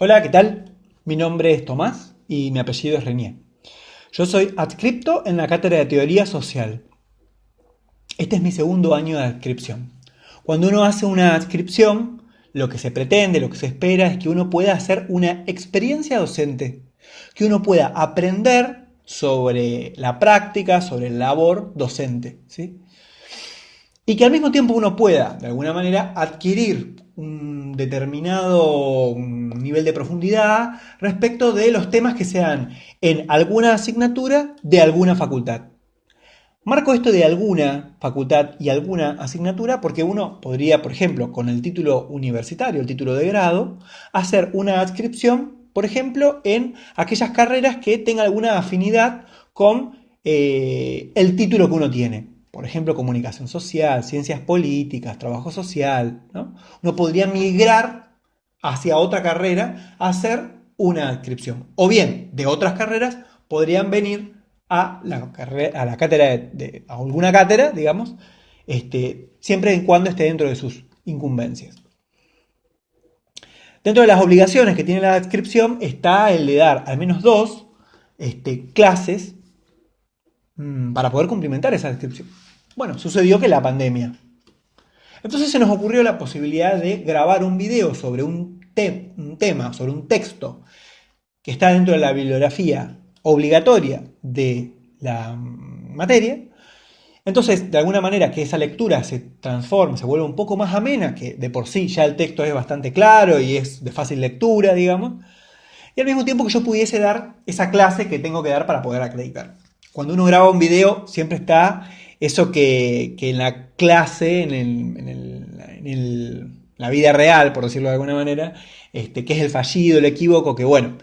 Hola, ¿qué tal? Mi nombre es Tomás y mi apellido es Renier. Yo soy adscripto en la cátedra de Teoría Social. Este es mi segundo año de adscripción. Cuando uno hace una adscripción, lo que se pretende, lo que se espera es que uno pueda hacer una experiencia docente, que uno pueda aprender sobre la práctica, sobre el labor docente, ¿sí? Y que al mismo tiempo uno pueda, de alguna manera, adquirir un determinado nivel de profundidad respecto de los temas que se dan en alguna asignatura de alguna facultad. Marco esto de alguna facultad y alguna asignatura porque uno podría, por ejemplo, con el título universitario, el título de grado, hacer una adscripción, por ejemplo, en aquellas carreras que tengan alguna afinidad con el título que uno tiene. Por ejemplo, comunicación social, ciencias políticas, trabajo social, ¿no? Uno podría migrar hacia otra carrera a hacer una adscripción. O bien, de otras carreras podrían venir a la cátedra a alguna cátedra, digamos, siempre y cuando esté dentro de sus incumbencias. Dentro de las obligaciones que tiene la adscripción está el de dar al menos dos clases para poder cumplimentar esa adscripción. Bueno, sucedió que la pandemia. Entonces se nos ocurrió la posibilidad de grabar un video sobre un tema, sobre un texto que está dentro de la bibliografía obligatoria de la materia. Entonces, de alguna manera, que esa lectura se transforme, se vuelva un poco más amena, que de por sí ya el texto es bastante claro y es de fácil lectura, digamos, y al mismo tiempo que yo pudiese dar esa clase que tengo que dar para poder acreditar. Cuando uno graba un video, siempre está eso que en la clase, la vida real, por decirlo de alguna manera, que es el fallido, el equívoco, que bueno,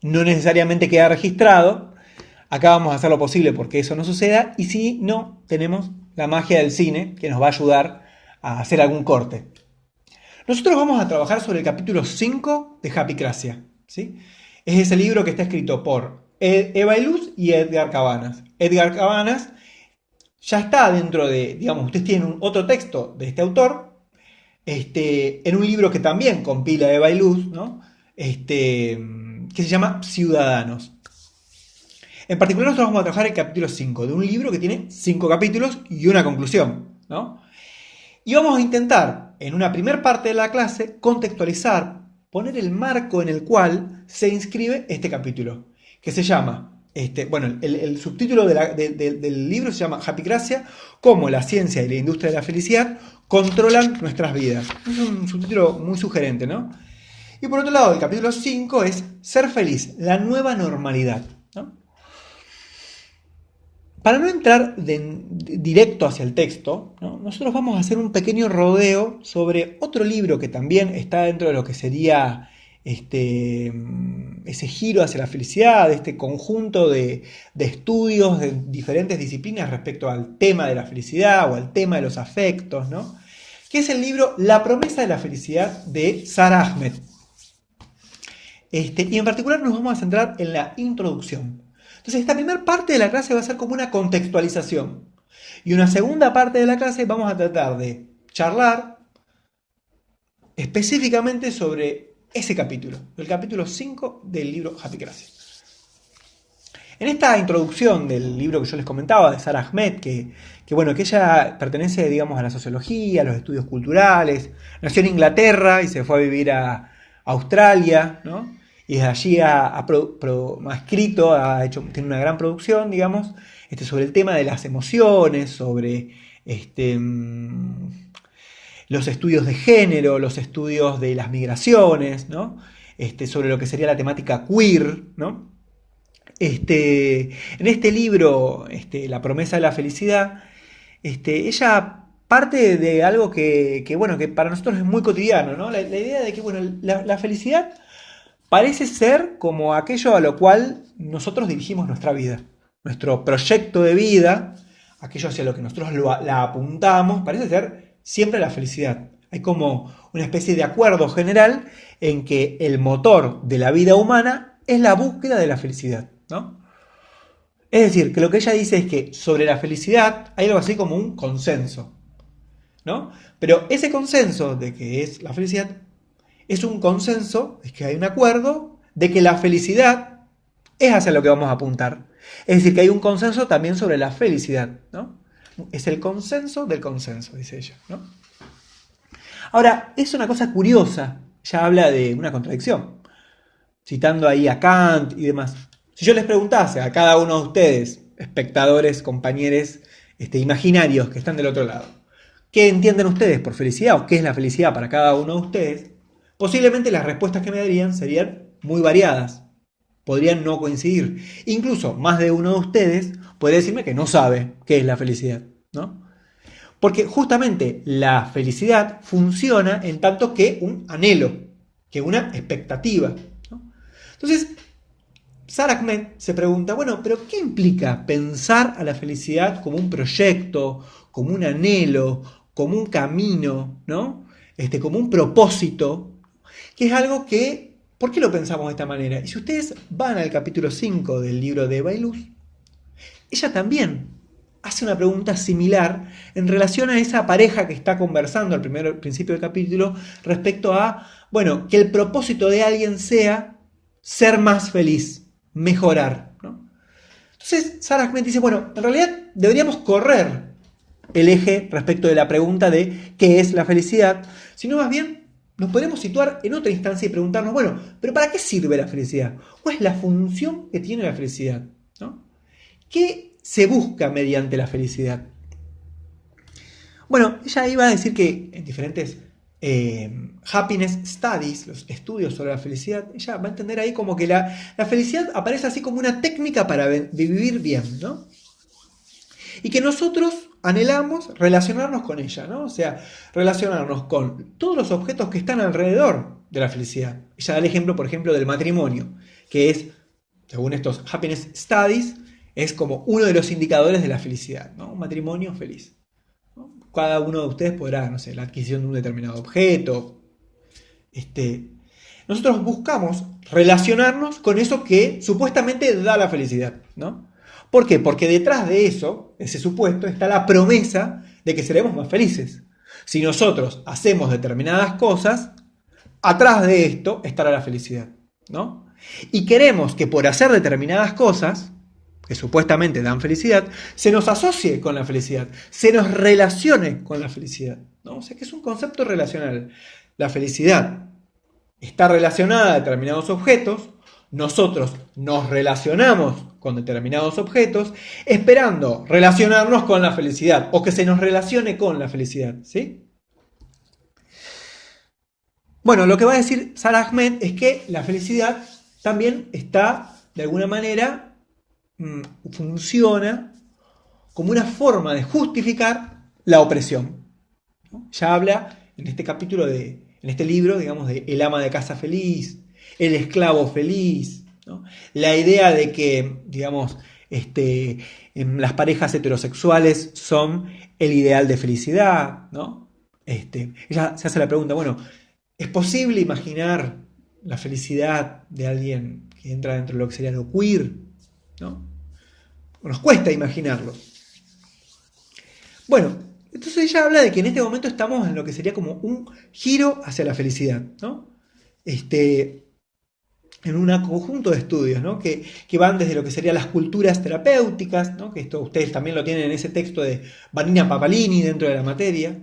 no necesariamente queda registrado. Acá vamos a hacer lo posible porque eso no suceda, y si no, tenemos la magia del cine que nos va a ayudar a hacer algún corte. Nosotros vamos a trabajar sobre el capítulo 5 de Japicracia, ¿sí? Es ese libro que está escrito por Eva Iluz y Edgar Cabanas. Edgar Cabanas ya está dentro de, digamos, ustedes tienen otro texto de este autor, en un libro que también compila Eva Iluz, ¿no? Que se llama Ciudadanos. En particular nosotros vamos a trabajar el capítulo 5 de un libro que tiene 5 capítulos y una conclusión, ¿no? Y vamos a intentar, en una primera parte de la clase, contextualizar, poner el marco en el cual se inscribe este capítulo, que se llama, bueno, el subtítulo del libro se llama Japicracia, cómo la ciencia y la industria de la felicidad controlan nuestras vidas. Es un subtítulo muy sugerente, ¿no? Y por otro lado, el capítulo 5 es Ser feliz, la nueva normalidad, ¿no? Para no entrar directo hacia el texto, ¿no? Nosotros vamos a hacer un pequeño rodeo sobre otro libro que también está dentro de lo que sería ese giro hacia la felicidad, este conjunto de estudios de diferentes disciplinas respecto al tema de la felicidad o al tema de los afectos, ¿no? Que es el libro La promesa de la felicidad de Sara Ahmed. Y en particular nos vamos a centrar en la introducción. Entonces, esta primera parte de la clase va a ser como una contextualización. Y una segunda parte de la clase vamos a tratar de charlar específicamente sobre ese capítulo, el capítulo 5 del libro Japicracia. En esta introducción del libro que yo les comentaba, de Sara Ahmed, bueno, que ella pertenece, digamos, a la sociología, a los estudios culturales, nació en Inglaterra y se fue a vivir a Australia, ¿no? Y desde allí ha escrito, tiene una gran producción, digamos, sobre el tema de las emociones, sobre los estudios de género, los estudios de las migraciones, ¿no? Sobre lo que sería la temática queer, ¿no? En este libro, La promesa de la felicidad, ella parte de algo bueno, que para nosotros es muy cotidiano, ¿no? La idea de que, bueno, la felicidad parece ser como aquello a lo cual nosotros dirigimos nuestra vida. Nuestro proyecto de vida, aquello hacia lo que nosotros la apuntamos, parece ser siempre la felicidad. Hay como una especie de acuerdo general en que el motor de la vida humana es la búsqueda de la felicidad, ¿no? Es decir, que lo que ella dice es que sobre la felicidad hay algo así como un consenso. ¿no? Pero ese consenso de que es la felicidad es un consenso, es que hay un acuerdo de que la felicidad es hacia lo que vamos a apuntar. Es decir, que hay un consenso también sobre la felicidad, ¿no? Es el consenso del consenso, dice ella, ¿no? Ahora, es una cosa curiosa, ya habla de una contradicción, citando ahí a Kant y demás. Si yo les preguntase a cada uno de ustedes, espectadores, compañeros, imaginarios que están del otro lado, ¿qué entienden ustedes por felicidad o qué es la felicidad para cada uno de ustedes? Posiblemente las respuestas que me darían serían muy variadas, podrían no coincidir. Incluso más de uno de ustedes podría decirme que no sabe qué es la felicidad, ¿no? Porque justamente la felicidad funciona en tanto que un anhelo, que una expectativa, ¿no? Entonces, Sarah Ahmed se pregunta, bueno, pero ¿qué implica pensar a la felicidad como un proyecto, como un anhelo, como un camino, ¿no? Como un propósito, que es algo que, ¿por qué lo pensamos de esta manera? Y si ustedes van al capítulo 5 del libro de Bailuz, ella también hace una pregunta similar en relación a esa pareja que está conversando al principio del capítulo respecto a, bueno, que el propósito de alguien sea ser más feliz, mejorar, ¿no? Entonces, Sarah Ahmed dice, bueno, en realidad deberíamos correr el eje respecto de la pregunta de qué es la felicidad, sino más bien nos podemos situar en otra instancia y preguntarnos, bueno, pero ¿para qué sirve la felicidad? ¿Cuál es la función que tiene la felicidad? ¿No? ¿Qué se busca mediante la felicidad? Bueno, ella iba a decir que en diferentes happiness studies, los estudios sobre la felicidad, ella va a entender ahí como que la felicidad aparece así como una técnica para vivir bien, ¿no? Y que nosotros anhelamos relacionarnos con ella, ¿no? O sea, relacionarnos con todos los objetos que están alrededor de la felicidad. Ella da el ejemplo, por ejemplo, del matrimonio, que es, según estos happiness studies, es como uno de los indicadores de la felicidad, ¿no? Un matrimonio feliz, ¿no? Cada uno de ustedes podrá, no sé, la adquisición de un determinado objeto. Nosotros buscamos relacionarnos con eso que supuestamente da la felicidad, ¿no? ¿Por qué? Porque detrás de eso, ese supuesto, está la promesa de que seremos más felices. Si nosotros hacemos determinadas cosas, atrás de esto estará la felicidad, ¿no? Y queremos que por hacer determinadas cosas, que supuestamente dan felicidad, se nos asocie con la felicidad, se nos relacione con la felicidad, ¿no? O sea que es un concepto relacional. La felicidad está relacionada a determinados objetos, nosotros nos relacionamos con determinados objetos, esperando relacionarnos con la felicidad o que se nos relacione con la felicidad, ¿sí? Bueno, lo que va a decir Sarah Ahmed es que la felicidad también está, de alguna manera, funciona como una forma de justificar la opresión, ¿no? Ya habla en este capítulo en este libro, digamos, de el ama de casa feliz, el esclavo feliz, ¿no? La idea de que, digamos, las parejas heterosexuales son el ideal de felicidad, ¿no? Ella se hace la pregunta, bueno, ¿es posible imaginar la felicidad de alguien que entra dentro de lo que sería lo queer? ¿No? Nos cuesta imaginarlo. Bueno, entonces ella habla de que en este momento estamos en lo que sería como un giro hacia la felicidad, ¿no? En un conjunto de estudios, ¿no? Que van desde lo que serían las culturas terapéuticas, ¿no? Que esto ustedes también lo tienen en ese texto de Vanina Papalini dentro de la materia,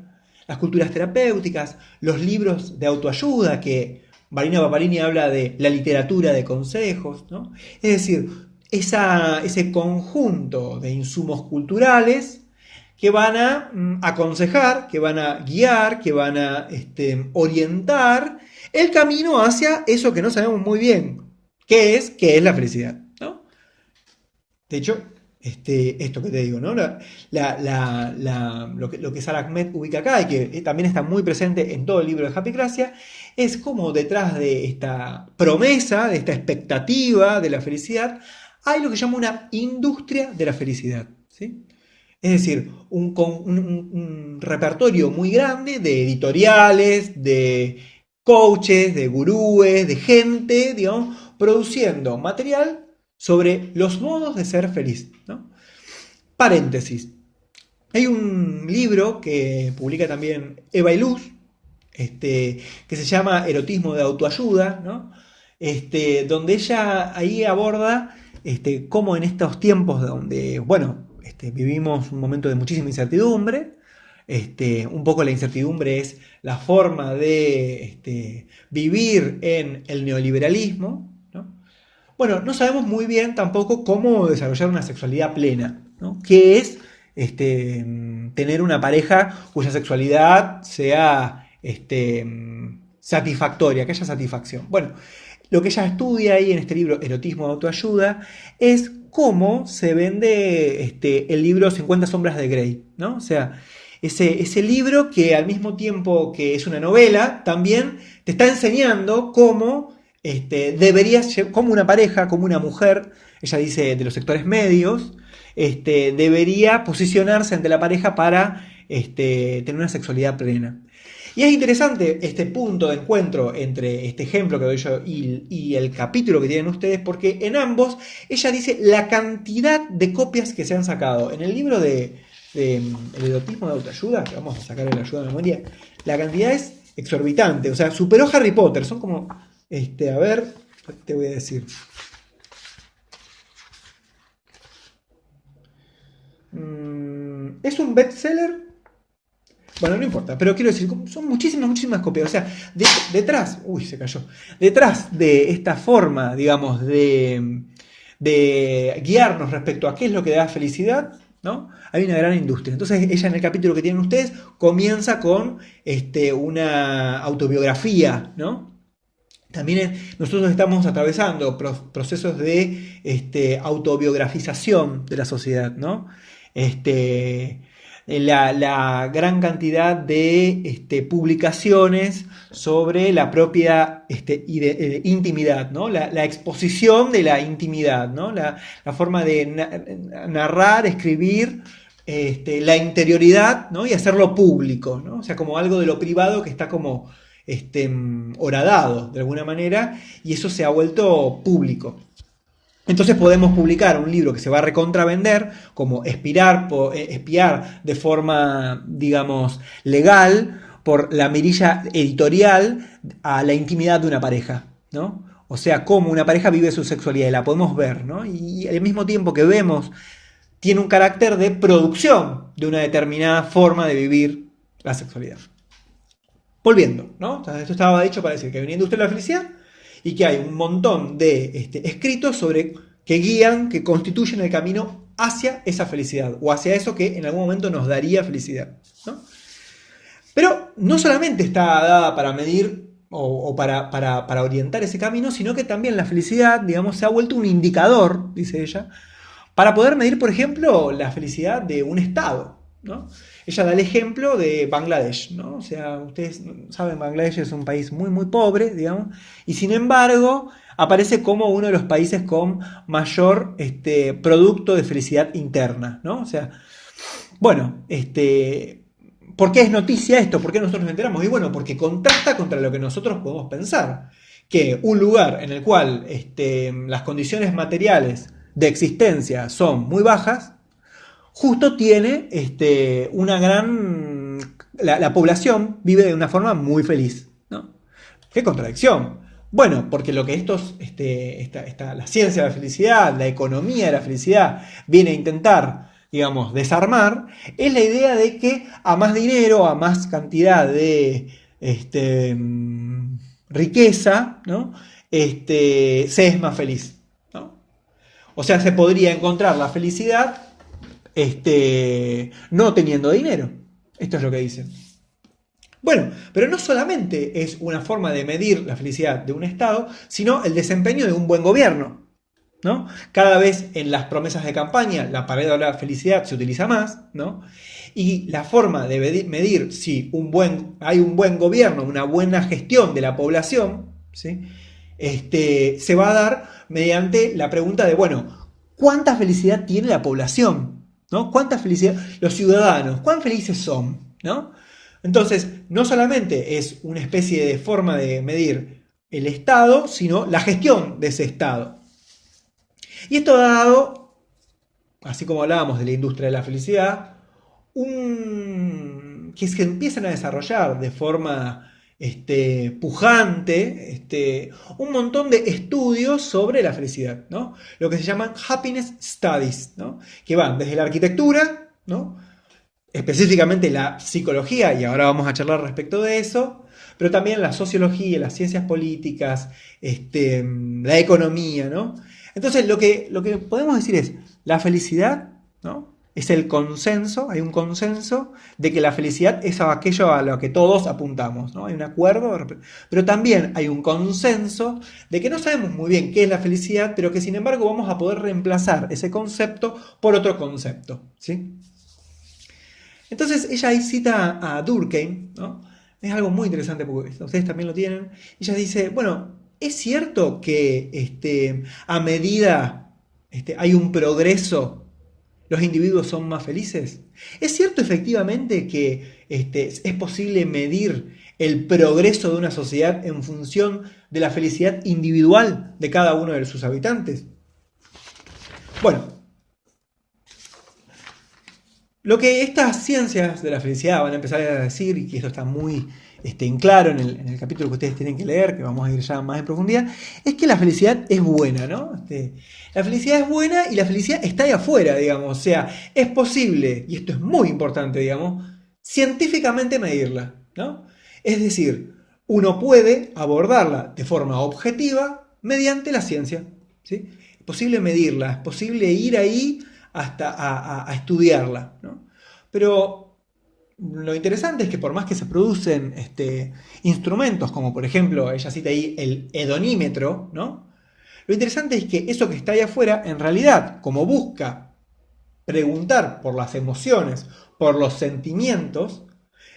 las culturas terapéuticas, los libros de autoayuda, que Vanina Papalini habla de la literatura de consejos, ¿no? Es decir, ese conjunto de insumos culturales que van a aconsejar, que van a guiar, que van a orientar el camino hacia eso que no sabemos muy bien, qué es la felicidad, ¿no? De hecho, esto que te digo, ¿no? Lo que Sarah Ahmed ubica acá y que también está muy presente en todo el libro de Happy Gracia, es como detrás de esta promesa, de esta expectativa de la felicidad, hay lo que llama una industria de la felicidad, ¿sí? Es decir, un repertorio muy grande de editoriales, de coaches, de gurúes, de gente, digamos, produciendo material sobre los modos de ser feliz, ¿no? Paréntesis. Hay un libro que publica también Eva Iluz, que se llama Erotismo de autoayuda, ¿no? Donde ella ahí aborda cómo en estos tiempos donde, bueno, vivimos un momento de muchísima incertidumbre, un poco la incertidumbre es la forma de vivir en el neoliberalismo, ¿no? Bueno, no sabemos muy bien tampoco cómo desarrollar una sexualidad plena, ¿no? ¿Qué es tener una pareja cuya sexualidad sea satisfactoria, que haya satisfacción? Bueno, lo que ella estudia ahí en este libro, Erotismo de autoayuda, es cómo se vende el libro 50 sombras de Grey, ¿no? O sea, ese libro que al mismo tiempo que es una novela, también te está enseñando cómo deberías, como una pareja, como una mujer, ella dice de los sectores medios, debería posicionarse ante la pareja para tener una sexualidad plena. Y es interesante este punto de encuentro entre este ejemplo que doy yo y el capítulo que tienen ustedes, porque en ambos ella dice la cantidad de copias que se han sacado. En el libro de El erotismo de autoayuda, que vamos a sacar el ayuda de memoria, la cantidad es exorbitante, o sea, superó Harry Potter, son como, a ver, te voy a decir. ¿Es un bestseller? Bueno, no importa, pero quiero decir, son muchísimas, muchísimas copias. O sea, detrás, uy, se cayó. Detrás de esta forma, digamos, de guiarnos respecto a qué es lo que da felicidad, ¿no? Hay una gran industria. Entonces, ella en el capítulo que tienen ustedes comienza con una autobiografía, ¿no? También nosotros estamos atravesando procesos de autobiografización de la sociedad, ¿no? La gran cantidad de publicaciones sobre la propia intimidad, ¿no? La exposición de la intimidad, ¿no? La forma de narrar, escribir la interioridad, ¿no? Y hacerlo público, ¿no? O sea, como algo de lo privado que está como horadado de alguna manera, y eso se ha vuelto público. Entonces podemos publicar un libro que se va a recontravender, como espiar de forma, digamos, legal por la mirilla editorial a la intimidad de una pareja, ¿no? O sea, cómo una pareja vive su sexualidad y la podemos ver, ¿no? Y al mismo tiempo que vemos, tiene un carácter de producción de una determinada forma de vivir la sexualidad. Volviendo, ¿no? Entonces, esto estaba dicho para decir que venía Industria de la Felicidad y que hay un montón de escritos sobre que guían, que constituyen el camino hacia esa felicidad o hacia eso que en algún momento nos daría felicidad, ¿no? Pero no solamente está dada para medir o para orientar ese camino, sino que también la felicidad, digamos, se ha vuelto un indicador, dice ella, para poder medir, por ejemplo, la felicidad de un Estado, ¿no? Ella da el ejemplo de Bangladesh, ¿no? O sea, ustedes saben, Bangladesh es un país muy, muy pobre, digamos, y sin embargo aparece como uno de los países con mayor producto de felicidad interna, ¿no? O sea, bueno, ¿por qué es noticia esto? ¿Por qué nosotros nos enteramos? Y bueno, porque contrasta contra lo que nosotros podemos pensar, que un lugar en el cual las condiciones materiales de existencia son muy bajas, justo tiene una gran... La población vive de una forma muy feliz, ¿no? ¡Qué contradicción! Bueno, porque lo que la ciencia de la felicidad, la economía de la felicidad, viene a intentar, digamos, desarmar, es la idea de que a más dinero, a más cantidad de riqueza, ¿no? Se es más feliz, ¿no? O sea, se podría encontrar la felicidad no teniendo dinero. Esto es lo que dicen. Bueno, pero no solamente es una forma de medir la felicidad de un Estado, sino el desempeño de un buen gobierno, ¿no? Cada vez en las promesas de campaña la palabra de la felicidad se utiliza más, ¿no? Y la forma de medir si hay un buen gobierno, una buena gestión de la población, ¿sí? Se va a dar mediante la pregunta de, bueno, ¿cuánta felicidad tiene la población? ¿No? ¿Cuánta felicidad? Los ciudadanos, ¿cuán felices son? ¿No? Entonces, no solamente es una especie de forma de medir el Estado, sino la gestión de ese Estado. Y esto ha dado, así como hablábamos de la industria de la felicidad, que se empiezan a desarrollar de forma pujante un montón de estudios sobre la felicidad, ¿no? Lo que se llaman happiness studies, ¿no? Que van desde la arquitectura, ¿no? Específicamente la psicología, y ahora vamos a charlar respecto de eso, pero también la sociología, las ciencias políticas, la economía, ¿no? Entonces lo que podemos decir es, la felicidad, ¿no? Es el consenso, hay un consenso de que la felicidad es aquello a lo que todos apuntamos, ¿no? Hay un acuerdo, pero también hay un consenso de que no sabemos muy bien qué es la felicidad, pero que sin embargo vamos a poder reemplazar ese concepto por otro concepto, ¿sí? Entonces ella ahí cita a Durkheim, ¿no? Es algo muy interesante porque ustedes también lo tienen. Ella dice, bueno, ¿es cierto que a medida hay un progreso, los individuos son más felices? ¿Es cierto efectivamente que es posible medir el progreso de una sociedad en función de la felicidad individual de cada uno de sus habitantes? Bueno, lo que estas ciencias de la felicidad van a empezar a decir, y que esto está muy en claro en el capítulo que ustedes tienen que leer, que vamos a ir ya más en profundidad, es que la felicidad es buena, ¿no? La felicidad es buena y la felicidad está ahí afuera, digamos. O sea, es posible, y esto es muy importante, digamos, científicamente medirla, ¿no? Es decir, uno puede abordarla de forma objetiva mediante la ciencia, ¿sí? Es posible medirla, es posible ir ahí hasta a estudiarla, ¿no? Pero lo interesante es que por más que se producen instrumentos, como por ejemplo, ella cita ahí el hedonímetro, ¿no? Lo interesante es que eso que está ahí afuera, en realidad, como busca preguntar por las emociones, por los sentimientos,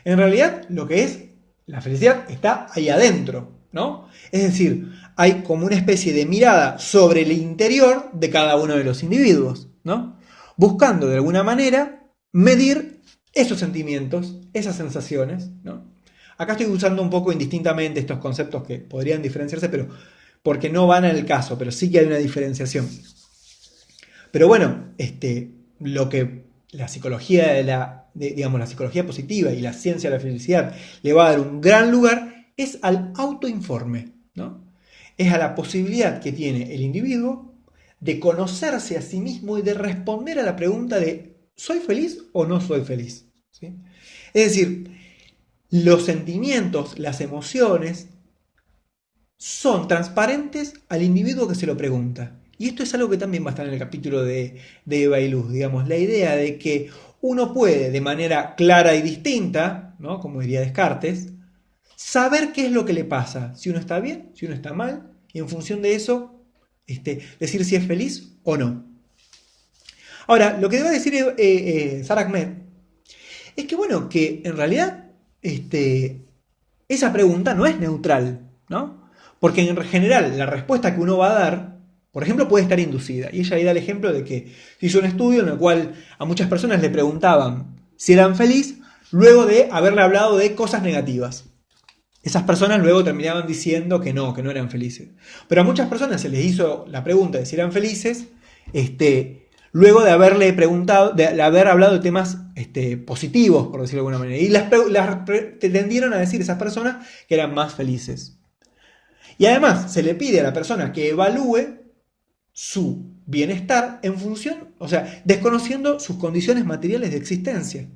en realidad lo que es la felicidad está ahí adentro, ¿no? Es decir, hay como una especie de mirada sobre el interior de cada uno de los individuos, ¿no? Buscando de alguna manera medir esos sentimientos, esas sensaciones, ¿no? Acá estoy usando un poco indistintamente estos conceptos que podrían diferenciarse, pero porque no van al caso, pero sí que hay una diferenciación. Pero bueno, lo que la psicología digamos, la psicología positiva y la ciencia de la felicidad le va a dar un gran lugar es al autoinforme, ¿no? Es a la posibilidad que tiene el individuo de conocerse a sí mismo y de responder a la pregunta de ¿soy feliz o no soy feliz? ¿Sí? Es decir, los sentimientos, las emociones son transparentes al individuo que se lo pregunta. Y esto es algo que también va a estar en el capítulo de Eva y Luz, digamos, la idea de que uno puede de manera clara y distinta, ¿no? Como diría Descartes, saber qué es lo que le pasa, si uno está bien, si uno está mal, y en función de eso, decir si es feliz o no. Ahora, lo que debe decir Sara Ahmed es que, bueno, que en realidad esa pregunta no es neutral, ¿no? Porque en general la respuesta que uno va a dar, por ejemplo, puede estar inducida. Y ella ahí da el ejemplo de que se hizo un estudio en el cual a muchas personas le preguntaban si eran felices luego de haberle hablado de cosas negativas. Esas personas luego terminaban diciendo que no eran felices. Pero a muchas personas se les hizo la pregunta de si eran felices, luego de haberle preguntado, de haber hablado de temas positivos, por decirlo de alguna manera. Y tendieron a decir esas personas que eran más felices. Y además se le pide a la persona que evalúe su bienestar en función, o sea, desconociendo sus condiciones materiales de existencia.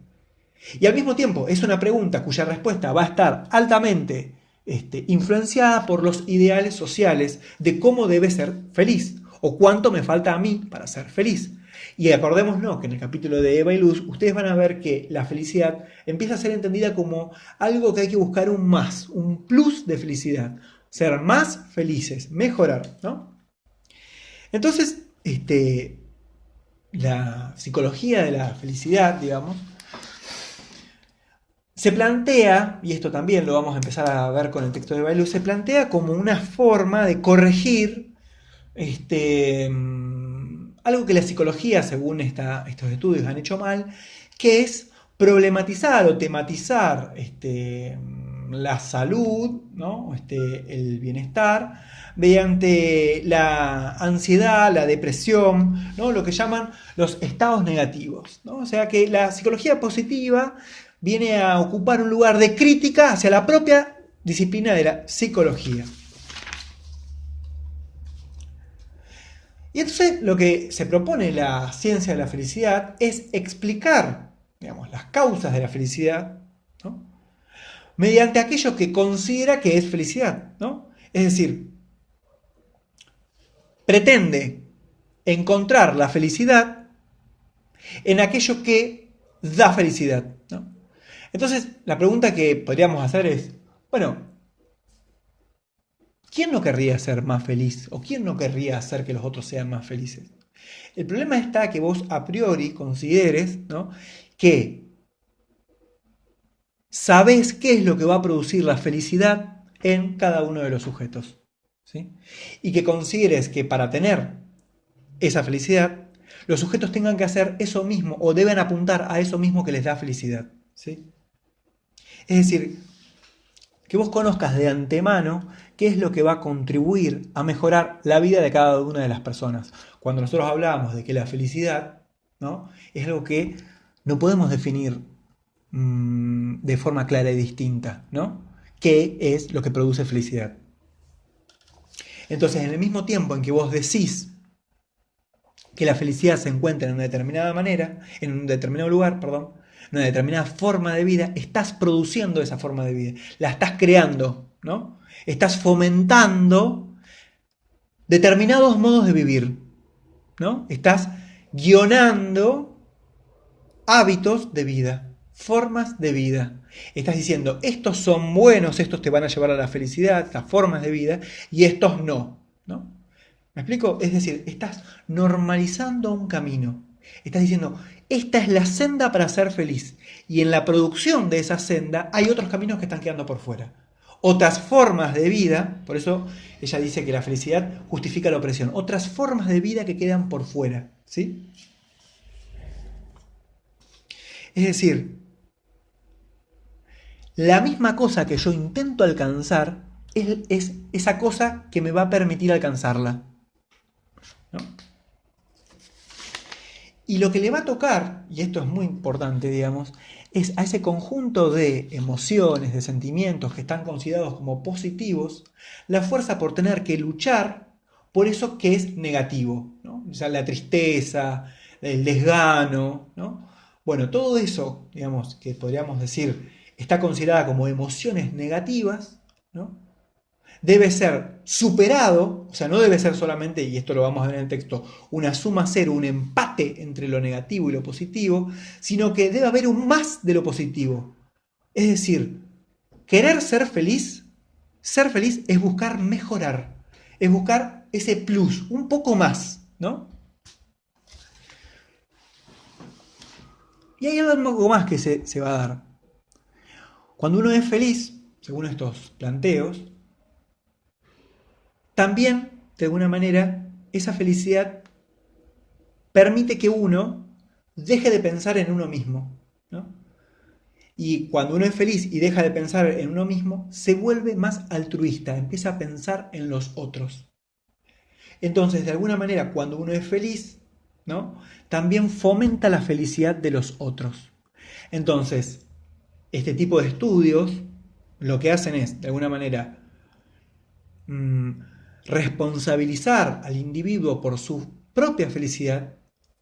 Y al mismo tiempo es una pregunta cuya respuesta va a estar altamente influenciada por los ideales sociales de cómo debe ser feliz o cuánto me falta a mí para ser feliz. Y acordémonos que en el capítulo de Eva y Luz ustedes van a ver que la felicidad empieza a ser entendida como algo que hay que buscar un más, un plus de felicidad, ser más felices, mejorar, ¿no? Entonces, la psicología de la felicidad, digamos, se plantea, y esto también lo vamos a empezar a ver con el texto de Bailu, se plantea como una forma de corregir algo que la psicología, según estos estudios, han hecho mal, que es problematizar o tematizar la salud, ¿no? El bienestar, mediante la ansiedad, la depresión, ¿no? Lo que llaman los estados negativos, ¿no? O sea que la psicología positiva viene a ocupar un lugar de crítica hacia la propia disciplina de la psicología. Y entonces lo que se propone la ciencia de la felicidad es explicar, digamos, las causas de la felicidad, ¿no? Mediante aquello que considera que es felicidad, ¿no? Es decir, pretende encontrar la felicidad en aquello que da felicidad, ¿no? Entonces, la pregunta que podríamos hacer es, bueno, ¿quién no querría ser más feliz? ¿O quién no querría hacer que los otros sean más felices? El problema está que vos a priori consideres, ¿no?, que sabés qué es lo que va a producir la felicidad en cada uno de los sujetos, ¿sí? Y que consideres que para tener esa felicidad, los sujetos tengan que hacer eso mismo o deben apuntar a eso mismo que les da felicidad, ¿sí? Es decir, que vos conozcas de antemano qué es lo que va a contribuir a mejorar la vida de cada una de las personas. Cuando nosotros hablábamos de que la felicidad, ¿no?, es algo que no podemos definir de forma clara y distinta, ¿no? ¿Qué es lo que produce felicidad? Entonces, en el mismo tiempo en que vos decís que la felicidad se encuentra en una determinada manera, en un determinado lugar, perdón, en una determinada forma de vida, estás produciendo esa forma de vida, la estás creando, ¿no? Estás fomentando determinados modos de vivir, ¿no? Estás guionando hábitos de vida, formas de vida. Estás diciendo, estos son buenos, estos te van a llevar a la felicidad, estas formas de vida, y estos no, ¿no? ¿Me explico? Es decir, estás normalizando un camino. Estás diciendo, esta es la senda para ser feliz. Y en la producción de esa senda hay otros caminos que están quedando por fuera. Otras formas de vida, por eso ella dice que la felicidad justifica la opresión. Otras formas de vida que quedan por fuera, ¿sí? Es decir, la misma cosa que yo intento alcanzar es esa cosa que me va a permitir alcanzarla, ¿no? Y lo que le va a tocar, y esto es muy importante, digamos, es a ese conjunto de emociones, de sentimientos que están considerados como positivos, la fuerza por tener que luchar por eso que es negativo, ¿no? O sea, la tristeza, el desgano, ¿no? Bueno, todo eso, digamos, que podríamos decir, está considerada como emociones negativas, ¿no?, debe ser superado, o sea, no debe ser solamente, y esto lo vamos a ver en el texto, una suma cero, un empate entre lo negativo y lo positivo, sino que debe haber un más de lo positivo. Es decir, querer ser feliz es buscar mejorar, es buscar ese plus, un poco más, ¿no? Y hay algo más que se va a dar. Cuando uno es feliz, según estos planteos, también, de alguna manera, esa felicidad permite que uno deje de pensar en uno mismo, ¿no? Y cuando uno es feliz y deja de pensar en uno mismo, se vuelve más altruista, empieza a pensar en los otros. Entonces, de alguna manera, cuando uno es feliz, ¿no?, también fomenta la felicidad de los otros. Entonces, este tipo de estudios lo que hacen es, de alguna manera, mmm, responsabilizar al individuo por su propia felicidad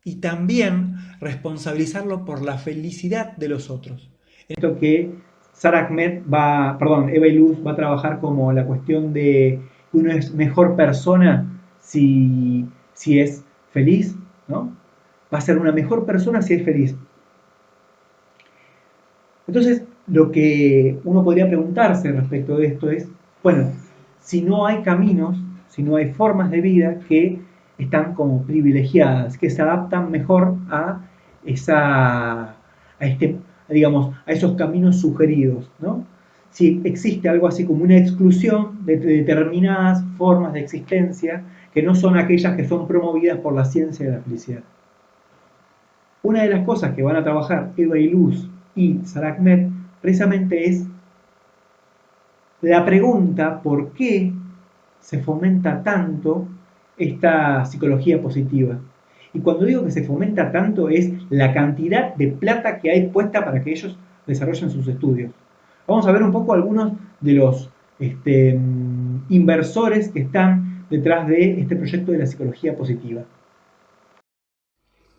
y también responsabilizarlo por la felicidad de los otros. Esto que Sarah Ahmed Eva Illouz va a trabajar como la cuestión de que uno es mejor persona si es feliz, ¿no? Va a ser una mejor persona si es feliz. Entonces, lo que uno podría preguntarse respecto de esto es, bueno, si no hay caminos, si no hay formas de vida que están como privilegiadas, que se adaptan mejor a digamos, a esos caminos sugeridos, ¿no? Si existe algo así como una exclusión de determinadas formas de existencia que no son aquellas que son promovidas por la ciencia de la felicidad. Una de las cosas que van a trabajar Eva Illouz y Sarah Ahmed precisamente es la pregunta por qué se fomenta tanto esta psicología positiva. Y cuando digo que se fomenta tanto es la cantidad de plata que hay puesta para que ellos desarrollen sus estudios. Vamos a ver un poco algunos de los inversores que están detrás de este proyecto de la psicología positiva.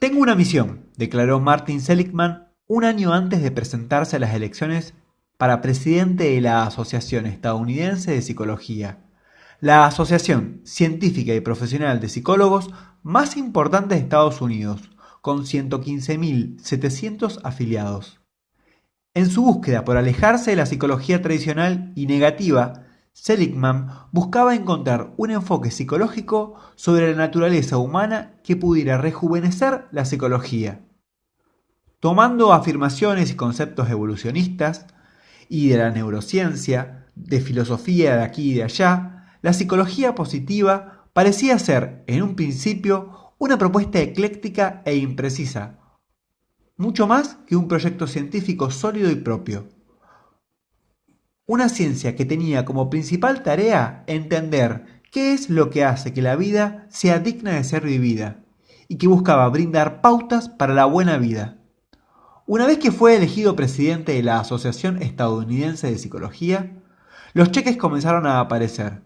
Tengo una misión, declaró Martin Seligman un año antes de presentarse a las elecciones para presidente de la Asociación Estadounidense de Psicología, la asociación científica y profesional de psicólogos más importante de Estados Unidos, con 115.700 afiliados. En su búsqueda por alejarse de la psicología tradicional y negativa, Seligman buscaba encontrar un enfoque psicológico sobre la naturaleza humana que pudiera rejuvenecer la psicología. Tomando afirmaciones y conceptos evolucionistas y de la neurociencia, de filosofía de aquí y de allá, la psicología positiva parecía ser, en un principio, una propuesta ecléctica e imprecisa, mucho más que un proyecto científico sólido y propio. Una ciencia que tenía como principal tarea entender qué es lo que hace que la vida sea digna de ser vivida y que buscaba brindar pautas para la buena vida. Una vez que fue elegido presidente de la Asociación Estadounidense de Psicología, los cheques comenzaron a aparecer,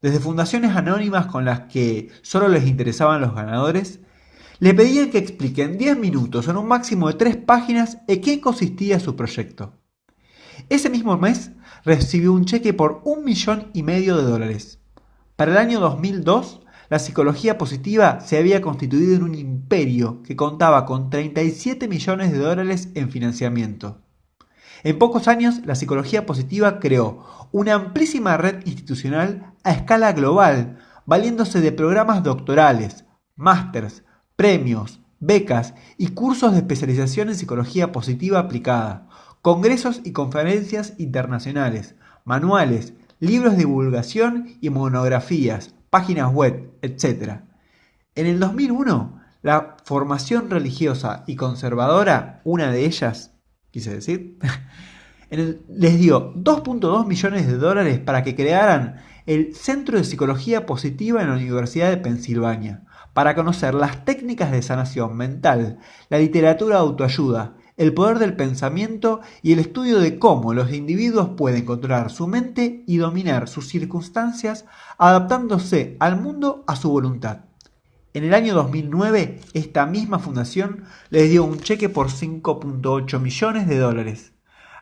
desde fundaciones anónimas con las que solo les interesaban los ganadores. Le pedían que explique en 10 minutos o en un máximo de 3 páginas en qué consistía su proyecto. Ese mismo mes recibió un cheque por $1,500,000. Para el año 2002, la psicología positiva se había constituido en un imperio que contaba con $37 millones en financiamiento. En pocos años, la psicología positiva creó una amplísima red institucional a escala global, valiéndose de programas doctorales, másters, premios, becas y cursos de especialización en psicología positiva aplicada, congresos y conferencias internacionales, manuales, libros de divulgación y monografías, páginas web, etc. En el 2001, la formación religiosa y conservadora, una de ellas, quise decir, les dio $2.2 millones para que crearan el Centro de Psicología Positiva en la Universidad de Pensilvania, para conocer las técnicas de sanación mental, la literatura de autoayuda, el poder del pensamiento y el estudio de cómo los individuos pueden controlar su mente y dominar sus circunstancias adaptándose al mundo a su voluntad. En el año 2009, esta misma fundación les dio un cheque por $5.8 millones.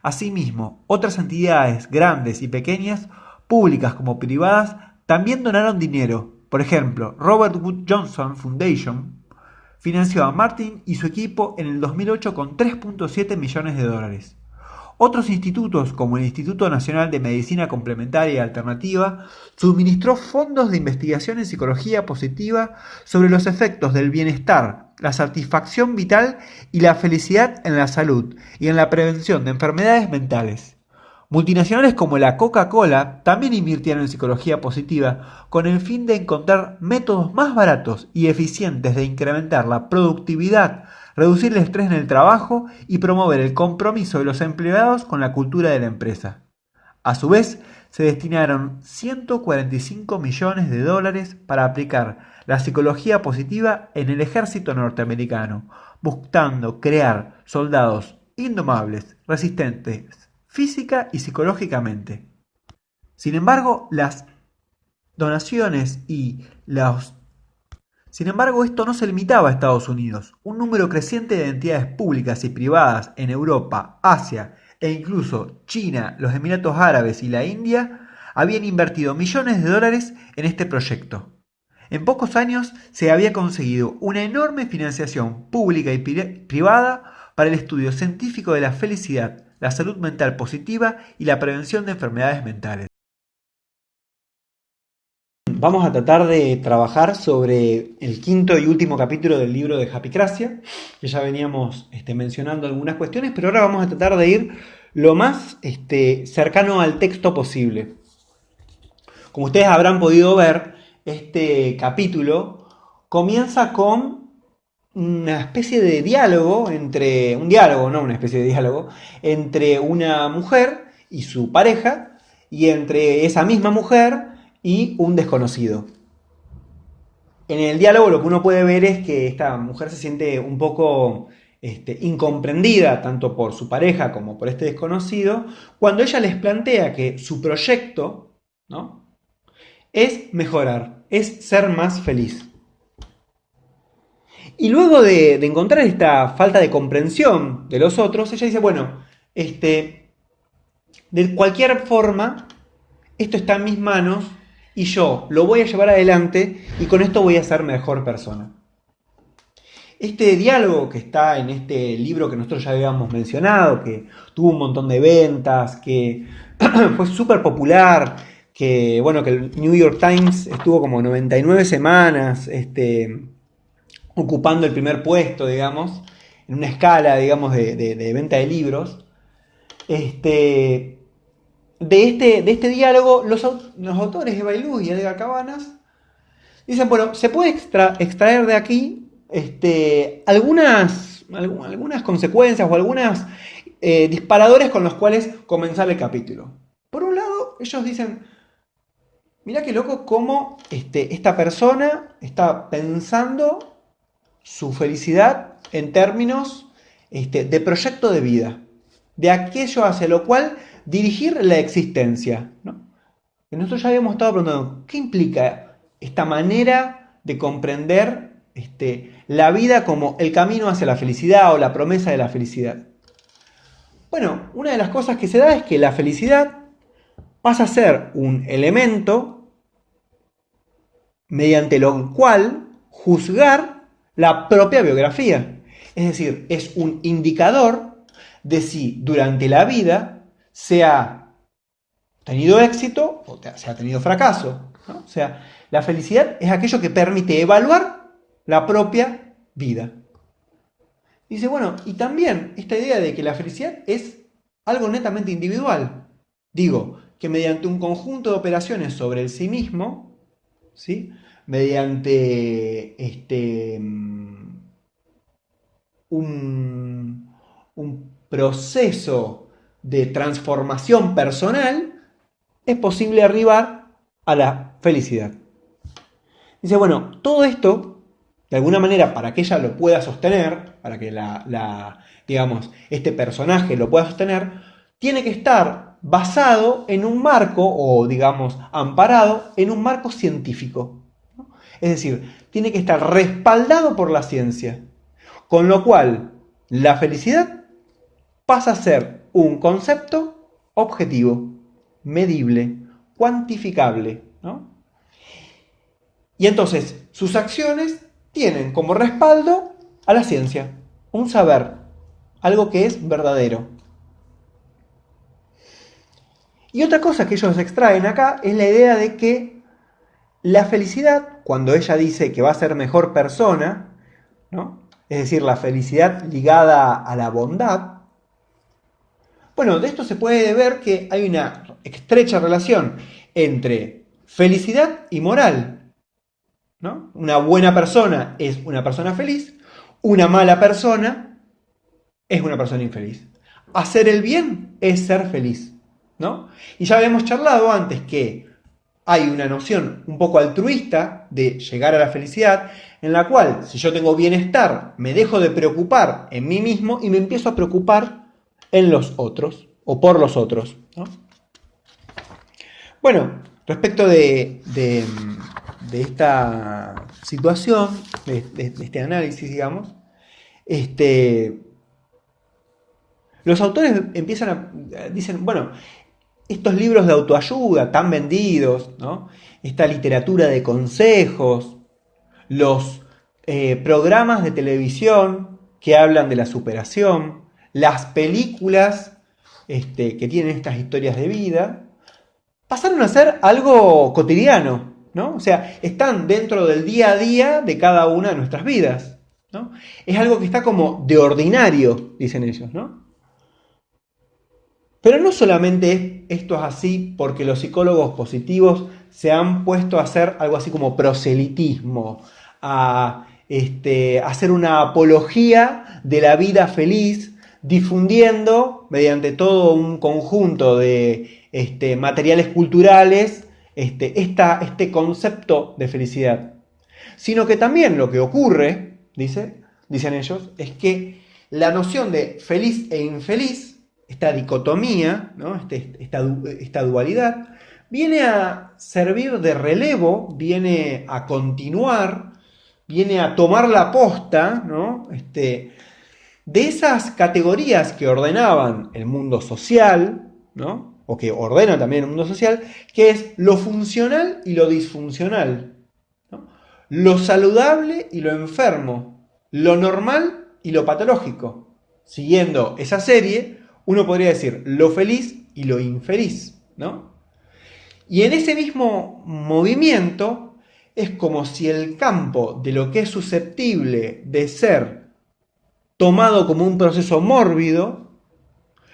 Asimismo, otras entidades grandes y pequeñas, públicas como privadas, también donaron dinero. Por ejemplo, Robert Wood Johnson Foundation financió a Martin y su equipo en el 2008 con $3.7 millones. Otros institutos, como el Instituto Nacional de Medicina Complementaria y Alternativa, suministró fondos de investigación en psicología positiva sobre los efectos del bienestar, la satisfacción vital y la felicidad en la salud y en la prevención de enfermedades mentales. Multinacionales como la Coca-Cola también invirtieron en psicología positiva con el fin de encontrar métodos más baratos y eficientes de incrementar la productividad, reducir el estrés en el trabajo y promover el compromiso de los empleados con la cultura de la empresa. A su vez, se destinaron $145 millones para aplicar la psicología positiva en el ejército norteamericano, buscando crear soldados indomables, resistentes física y psicológicamente. Sin embargo, las donaciones y los Sin embargo, esto no se limitaba a Estados Unidos. Un número creciente de entidades públicas y privadas en Europa, Asia e incluso China, los Emiratos Árabes y la India habían invertido millones de dólares en este proyecto. En pocos años se había conseguido una enorme financiación pública y privada para el estudio científico de la felicidad, la salud mental positiva y la prevención de enfermedades mentales. Vamos a tratar de trabajar sobre el quinto y último capítulo del libro de Japicracia, que ya veníamos mencionando algunas cuestiones, pero ahora vamos a tratar de ir lo más cercano al texto posible. Como ustedes habrán podido ver, este capítulo comienza con una especie de diálogo entre una mujer y su pareja, y entre esa misma mujer y un desconocido. En el diálogo lo que uno puede ver es que esta mujer se siente un poco incomprendida, tanto por su pareja como por este desconocido, cuando ella les plantea que su proyecto, ¿no?, es mejorar, es ser más feliz. Y luego de encontrar esta falta de comprensión de los otros, ella dice, bueno, de cualquier forma, esto está en mis manos y yo lo voy a llevar adelante y con esto voy a ser mejor persona. Este diálogo que está en este libro que nosotros ya habíamos mencionado, que tuvo un montón de ventas, que fue súper popular, que bueno, que el New York Times estuvo como 99 semanas ocupando el primer puesto, digamos, en una escala, digamos, de venta de libros. De este diálogo, los autores Eva Iluz y Edgar Cabanas dicen, bueno, se puede extraer de aquí algunas consecuencias o algunos disparadores con los cuales comenzar el capítulo. Por un lado, ellos dicen, mirá qué loco cómo esta persona está pensando su felicidad en términos de proyecto de vida, de aquello hacia lo cual dirigir la existencia, ¿no? Que nosotros ya habíamos estado preguntando, ¿qué implica esta manera de comprender la vida como el camino hacia la felicidad o la promesa de la felicidad? Bueno, una de las cosas que se da es que la felicidad pasa a ser un elemento mediante lo cual juzgar la propia biografía. Es decir, es un indicador de si durante la vida se ha tenido éxito o se ha tenido fracaso, ¿no? O sea, la felicidad es aquello que permite evaluar la propia vida. Dice, bueno, y también esta idea de que la felicidad es algo netamente individual. Digo, que mediante un conjunto de operaciones sobre el sí mismo, ¿sí?, mediante un proceso de transformación personal, es posible arribar a la felicidad. Dice, bueno, todo esto, de alguna manera, para que ella lo pueda sostener, para que digamos, este personaje lo pueda sostener, tiene que estar basado en un marco, o digamos, amparado en un marco científico, ¿no? Es decir, tiene que estar respaldado por la ciencia. Con lo cual, la felicidad pasa a ser un concepto objetivo, medible, cuantificable, ¿no? Y entonces, sus acciones tienen como respaldo a la ciencia, un saber, algo que es verdadero. Y otra cosa que ellos extraen acá es la idea de que la felicidad, cuando ella dice que va a ser mejor persona, ¿no?, es decir, la felicidad ligada a la bondad, bueno, de esto se puede ver que hay una estrecha relación entre felicidad y moral, ¿no? Una buena persona es una persona feliz, una mala persona es una persona infeliz. Hacer el bien es ser feliz, ¿no? Y ya habíamos charlado antes que hay una noción un poco altruista de llegar a la felicidad, en la cual, si yo tengo bienestar, me dejo de preocupar en mí mismo y me empiezo a preocupar en los otros, o por los otros, ¿no? Bueno, respecto de esta situación, de este análisis, digamos, los autores dicen, bueno, estos libros de autoayuda tan vendidos, ¿no?, esta literatura de consejos, los programas de televisión que hablan de la superación, las películas que tienen estas historias de vida, pasaron a ser algo cotidiano, ¿no? O sea, están dentro del día a día de cada una de nuestras vidas, ¿no? Es algo que está como de ordinario, dicen ellos, ¿no? Pero no solamente esto es así porque los psicólogos positivos se han puesto a hacer algo así como proselitismo, a hacer una apología de la vida feliz, difundiendo mediante todo un conjunto de materiales culturales, este concepto de felicidad. Sino que también lo que ocurre, dicen ellos, es que la noción de feliz e infeliz, esta dicotomía, ¿no? esta dualidad, viene a servir de relevo, viene a continuar, viene a tomar la posta, ¿no? De esas categorías que ordenaban el mundo social, ¿no? O que ordenan también el mundo social, que es lo funcional y lo disfuncional, ¿no? Lo saludable y lo enfermo, lo normal y lo patológico. Siguiendo esa serie, uno podría decir lo feliz y lo infeliz, ¿no? Y en ese mismo movimiento es como si el campo de lo que es susceptible de ser tomado como un proceso mórbido,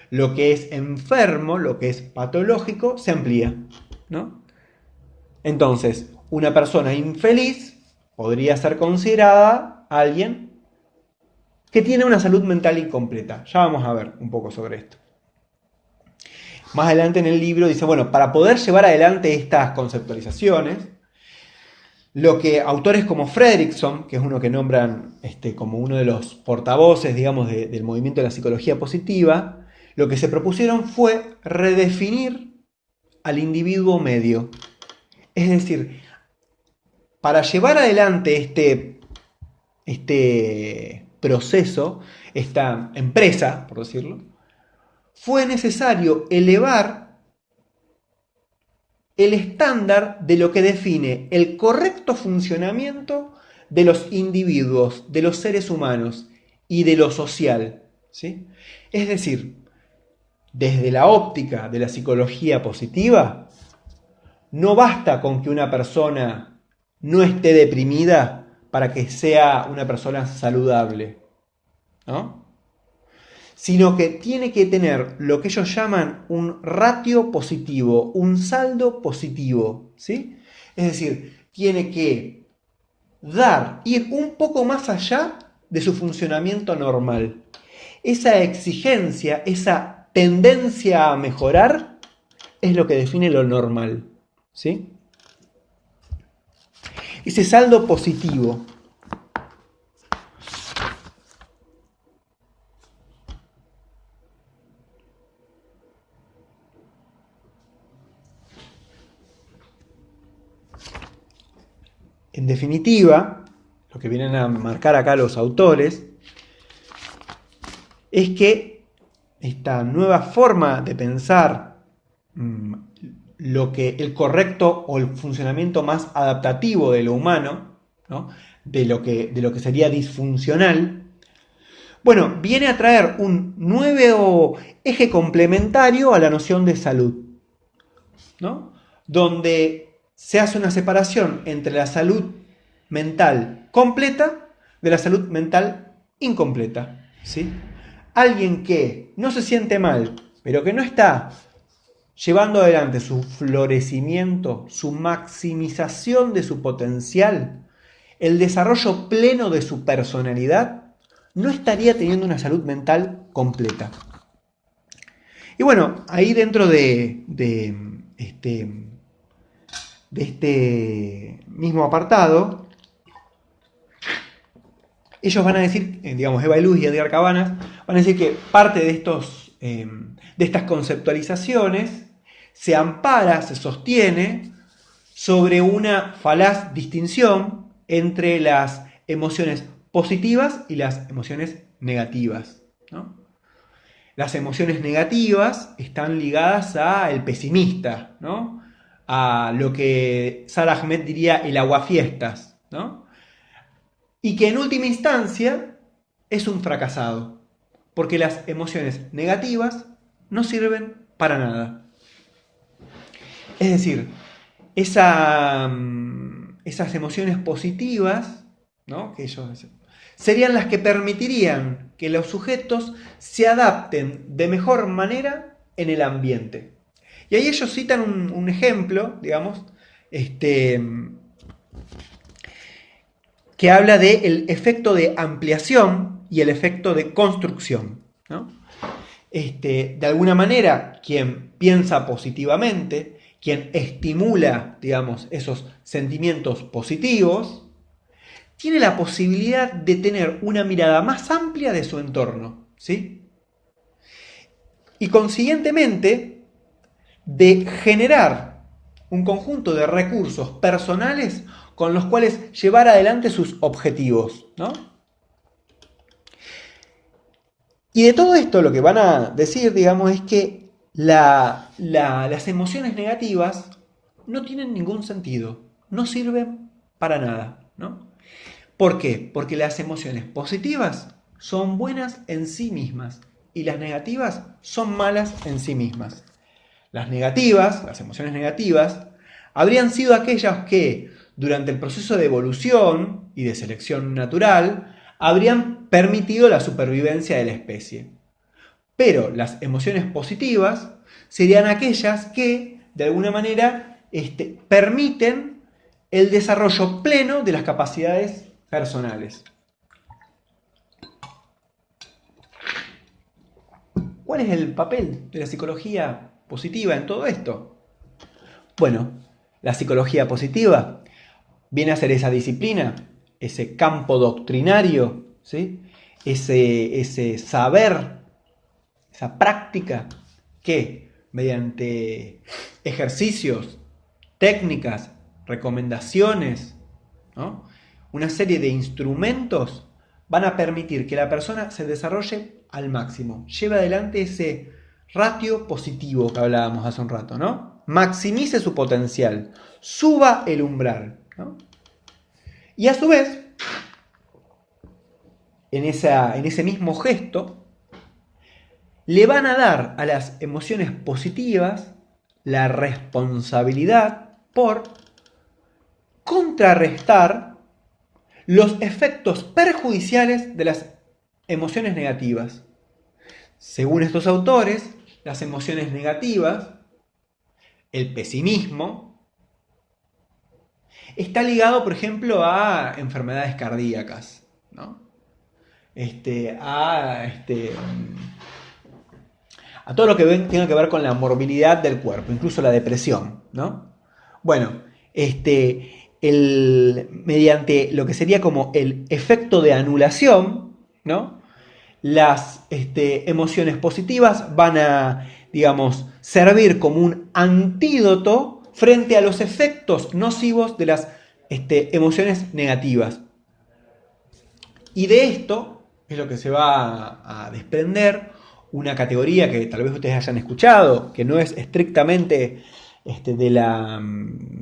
lo que es enfermo, lo que es patológico, se amplía, ¿no? Entonces, una persona infeliz podría ser considerada alguien que tiene una salud mental incompleta. Ya vamos a ver un poco sobre esto. Más adelante en el libro dice, bueno, para poder llevar adelante estas conceptualizaciones, lo que autores como Fredrickson, que es uno que nombran como uno de los portavoces, digamos, del movimiento de la psicología positiva, lo que se propusieron fue redefinir al individuo medio. Es decir, para llevar adelante este proceso, esta empresa, por decirlo, fue necesario elevar el estándar de lo que define el correcto funcionamiento de los individuos, de los seres humanos y de lo social, ¿sí? Es decir, desde la óptica de la psicología positiva, no basta con que una persona no esté deprimida para que sea una persona saludable, ¿no? Sino que tiene que tener lo que ellos llaman un ratio positivo, un saldo positivo, ¿sí? Es decir, tiene que ir un poco más allá de su funcionamiento normal. Esa exigencia, esa tendencia a mejorar, es lo que define lo normal, ¿sí? Ese saldo positivo. En definitiva, lo que vienen a marcar acá los autores es que esta nueva forma de pensar el correcto o el funcionamiento más adaptativo de lo humano, ¿no? de lo que sería disfuncional, bueno, viene a traer un nuevo eje complementario a la noción de salud, ¿no? Donde se hace una separación entre la salud mental completa de la salud mental incompleta, ¿sí? Alguien que no se siente mal, pero que no está llevando adelante su florecimiento, su maximización de su potencial, el desarrollo pleno de su personalidad, no estaría teniendo una salud mental completa. Y bueno, ahí dentro de este mismo apartado, ellos van a decir, digamos, Eva Iluz y Edgar Cabanas, van a decir que parte de estas conceptualizaciones se ampara, se sostiene sobre una falaz distinción entre las emociones positivas y las emociones negativas, ¿no? Las emociones negativas están ligadas al pesimista, ¿no? A lo que Sara Ahmed diría el aguafiestas, ¿no? Y que en última instancia es un fracasado, porque las emociones negativas no sirven para nada. Es decir, esas emociones positivas, ¿no? Que ellos serían las que permitirían que los sujetos se adapten de mejor manera en el ambiente. Y ahí ellos citan un ejemplo, digamos, que habla del efecto de ampliación y el efecto de construcción, ¿no? de alguna manera, quien piensa positivamente, quien estimula, digamos, esos sentimientos positivos, tiene la posibilidad de tener una mirada más amplia de su entorno, ¿sí? Y consiguientemente, de generar un conjunto de recursos personales con los cuales llevar adelante sus objetivos, ¿no? Y de todo esto lo que van a decir, digamos, es que las emociones negativas no tienen ningún sentido, no sirven para nada, ¿no? ¿Por qué? Porque las emociones positivas son buenas en sí mismas y las negativas son malas en sí mismas. Las negativas, las emociones negativas, habrían sido aquellas que durante el proceso de evolución y de selección natural habrían permitido la supervivencia de la especie. Pero las emociones positivas serían aquellas que, de alguna manera, permiten el desarrollo pleno de las capacidades personales. ¿Cuál es el papel de la psicología positiva en todo esto? Bueno, la psicología positiva viene a ser esa disciplina, ese campo doctrinario, ¿sí? ese saber, esa práctica que mediante ejercicios, técnicas, recomendaciones, ¿no? Una serie de instrumentos van a permitir que la persona se desarrolle al máximo, lleve adelante ese ratio positivo que hablábamos hace un rato, ¿no? Maximice su potencial, suba el umbral, ¿no? Y a su vez, en ese mismo gesto, le van a dar a las emociones positivas la responsabilidad por contrarrestar los efectos perjudiciales de las emociones negativas. Según estos autores, las emociones negativas, el pesimismo, está ligado, por ejemplo, a enfermedades cardíacas, ¿no? A todo lo que tenga que ver con la morbilidad del cuerpo, incluso la depresión, ¿no? Bueno, mediante lo que sería como el efecto de anulación, ¿no? Las emociones positivas van a, digamos, servir como un antídoto frente a los efectos nocivos de las emociones negativas. Y de esto es lo que se va a desprender una categoría que tal vez ustedes hayan escuchado, que no es estrictamente de la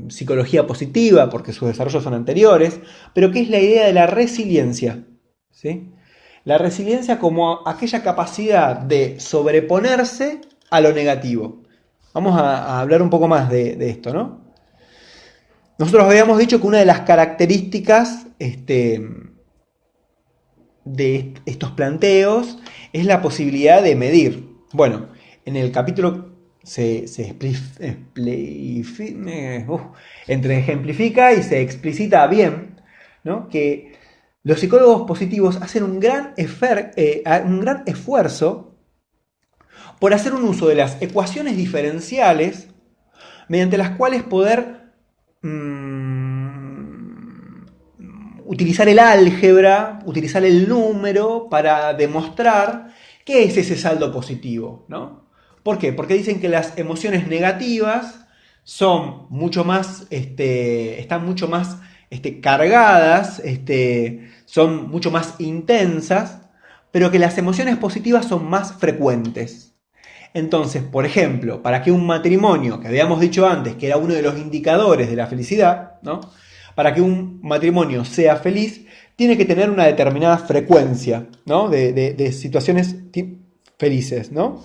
psicología positiva, porque sus desarrollos son anteriores, pero que es la idea de la resiliencia, ¿sí? La resiliencia como aquella capacidad de sobreponerse a lo negativo. Vamos a hablar un poco más de esto, ¿no? Nosotros habíamos dicho que una de las características de estos planteos es la posibilidad de medir. Bueno, en el capítulo se ejemplifica y se explicita bien, ¿no? Que los psicólogos positivos hacen un gran esfuerzo por hacer un uso de las ecuaciones diferenciales mediante las cuales poder utilizar el álgebra, utilizar el número para demostrar qué es ese saldo positivo, ¿no? ¿Por qué? Porque dicen que las emociones negativas son mucho más, están mucho más cargadas, son mucho más intensas, pero que las emociones positivas son más frecuentes. Entonces, por ejemplo, para que un matrimonio, que habíamos dicho antes que era uno de los indicadores de la felicidad, ¿no? Para que un matrimonio sea feliz, tiene que tener una determinada frecuencia, ¿no? de situaciones felices, ¿no?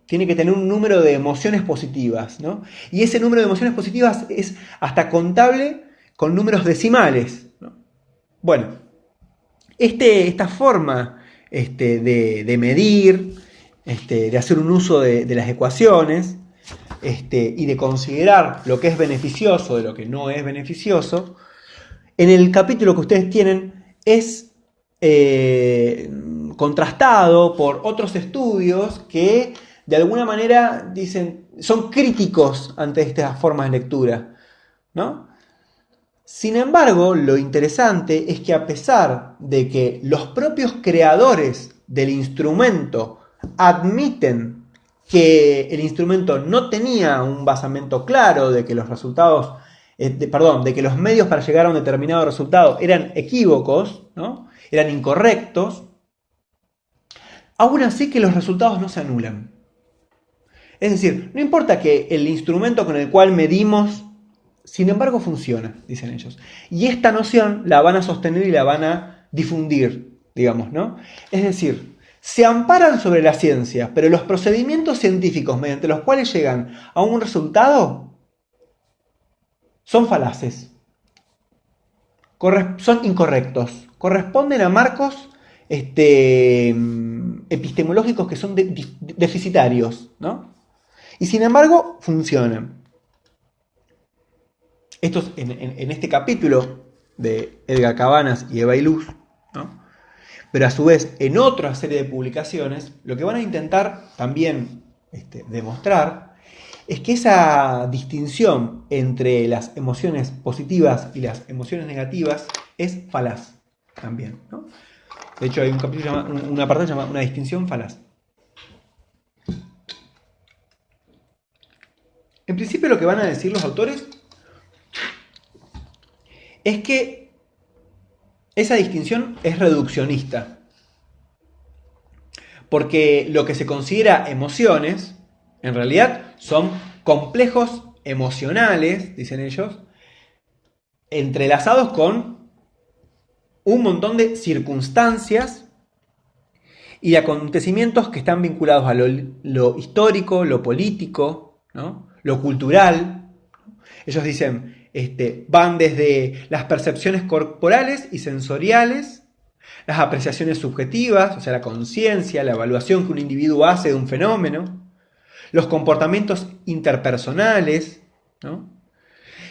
Tiene que tener un número de emociones positivas, ¿no? Y ese número de emociones positivas es hasta contable con números decimales, ¿no? Bueno, esta forma de medir, de hacer un uso de las ecuaciones, y de considerar lo que es beneficioso de lo que no es beneficioso, en el capítulo que ustedes tienen es contrastado por otros estudios que de alguna manera dicen, son críticos ante estas formas de lectura, ¿no? Sin embargo, lo interesante es que a pesar de que los propios creadores del instrumento admiten que el instrumento no tenía un basamento claro, de que los resultados, de que los medios para llegar a un determinado resultado eran equívocos, ¿no? Eran incorrectos, aún así que los resultados no se anulan. Es decir, no importa que el instrumento con el cual medimos, sin embargo, funciona, dicen ellos. Y esta noción la van a sostener y la van a difundir, digamos, ¿no? Es decir, se amparan sobre la ciencia, pero los procedimientos científicos mediante los cuales llegan a un resultado son falaces, son incorrectos, corresponden a marcos epistemológicos que son deficitarios, ¿no? Y sin embargo, funcionan. Esto es en este capítulo de Edgar Cabanas y Eva Illouz, ¿no? Pero a su vez en otra serie de publicaciones lo que van a intentar también demostrar es que esa distinción entre las emociones positivas y las emociones negativas es falaz también, ¿no? De hecho hay un capítulo, una parte llamada una distinción falaz. En principio lo que van a decir los autores es que esa distinción es reduccionista, porque lo que se considera emociones, en realidad son complejos emocionales, dicen ellos, entrelazados con un montón de circunstancias y de acontecimientos que están vinculados a lo histórico, lo político, ¿no? Lo cultural. Ellos dicen, van desde las percepciones corporales y sensoriales, las apreciaciones subjetivas, o sea, la conciencia, la evaluación que un individuo hace de un fenómeno, los comportamientos interpersonales, ¿no?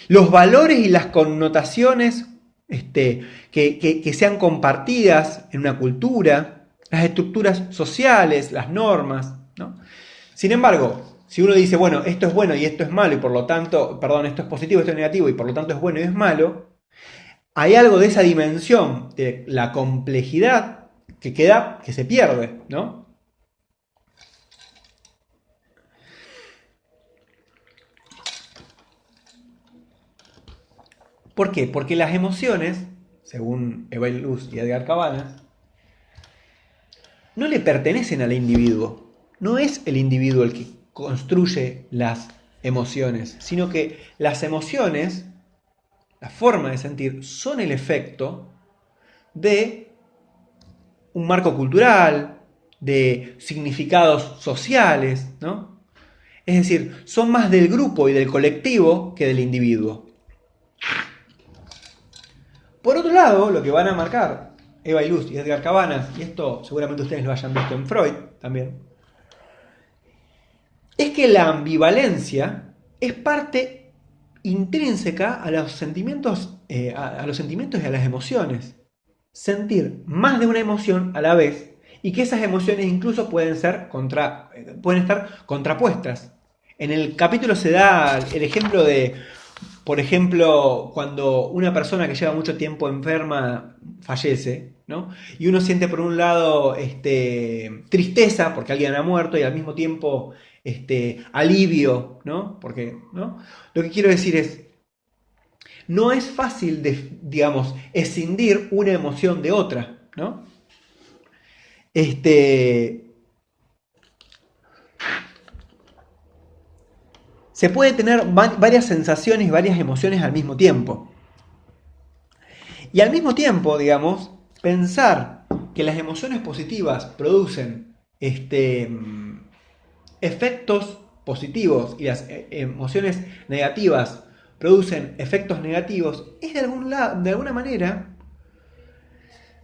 Los valores y las connotaciones que sean compartidas en una cultura, las estructuras sociales, las normas, ¿no? Sin embargo, si uno dice, bueno, esto es bueno y esto es malo, y por lo tanto, perdón, esto es positivo, esto es negativo, y por lo tanto es bueno y es malo, hay algo de esa dimensión de la complejidad que se pierde, ¿no? ¿Por qué? Porque las emociones, según Eva Illouz y Edgar Cabanas, no le pertenecen al individuo. No es el individuo el que construye las emociones, sino que las emociones, la forma de sentir, son el efecto de un marco cultural, de significados sociales, ¿no? Es decir, son más del grupo y del colectivo que del individuo. Por otro lado, lo que van a marcar Eva Illouz y Edgar Cabanas, y esto seguramente ustedes lo hayan visto en Freud también, es que la ambivalencia es parte intrínseca a los sentimientos, a los sentimientos y a las emociones. Sentir más de una emoción a la vez y que esas emociones incluso pueden estar contrapuestas. En el capítulo se da el ejemplo de, por ejemplo, cuando una persona que lleva mucho tiempo enferma fallece, ¿no? Y uno siente por un lado tristeza porque alguien ha muerto y al mismo tiempo alivio, ¿no? Porque, ¿no? Lo que quiero decir es, no es fácil, digamos, escindir una emoción de otra, ¿no? Se puede tener varias sensaciones y varias emociones al mismo tiempo. Y al mismo tiempo, digamos, pensar que las emociones positivas producen efectos positivos y las emociones negativas producen efectos negativos, es de alguna manera